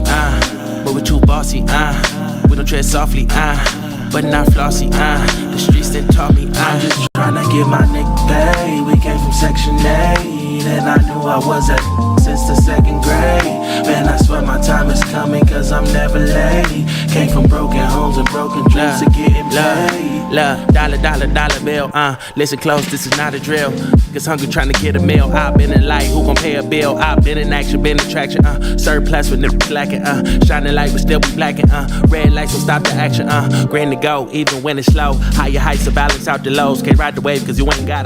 moving too bossy, we don't tread softly, but not flossy, the streets done taught me, I'm just tryna get my nigga paid. We came from Section 8, and I knew I was at since the 2nd grade. Man, I swear my time is coming, cause I'm never late. Came from broken homes and broken dreams to getting paid. Dollar bill, listen close, this is not a drill. Cause hungry trying to get a meal. I've been in light, who gon' pay a bill? I've been in action, been in traction, surplus with niggas lacking, shining light but still be blacking, red lights will stop the action, grand to go, even when it's slow. Higher heights to balance out the lows. Can't ride the wave cause you ain't got a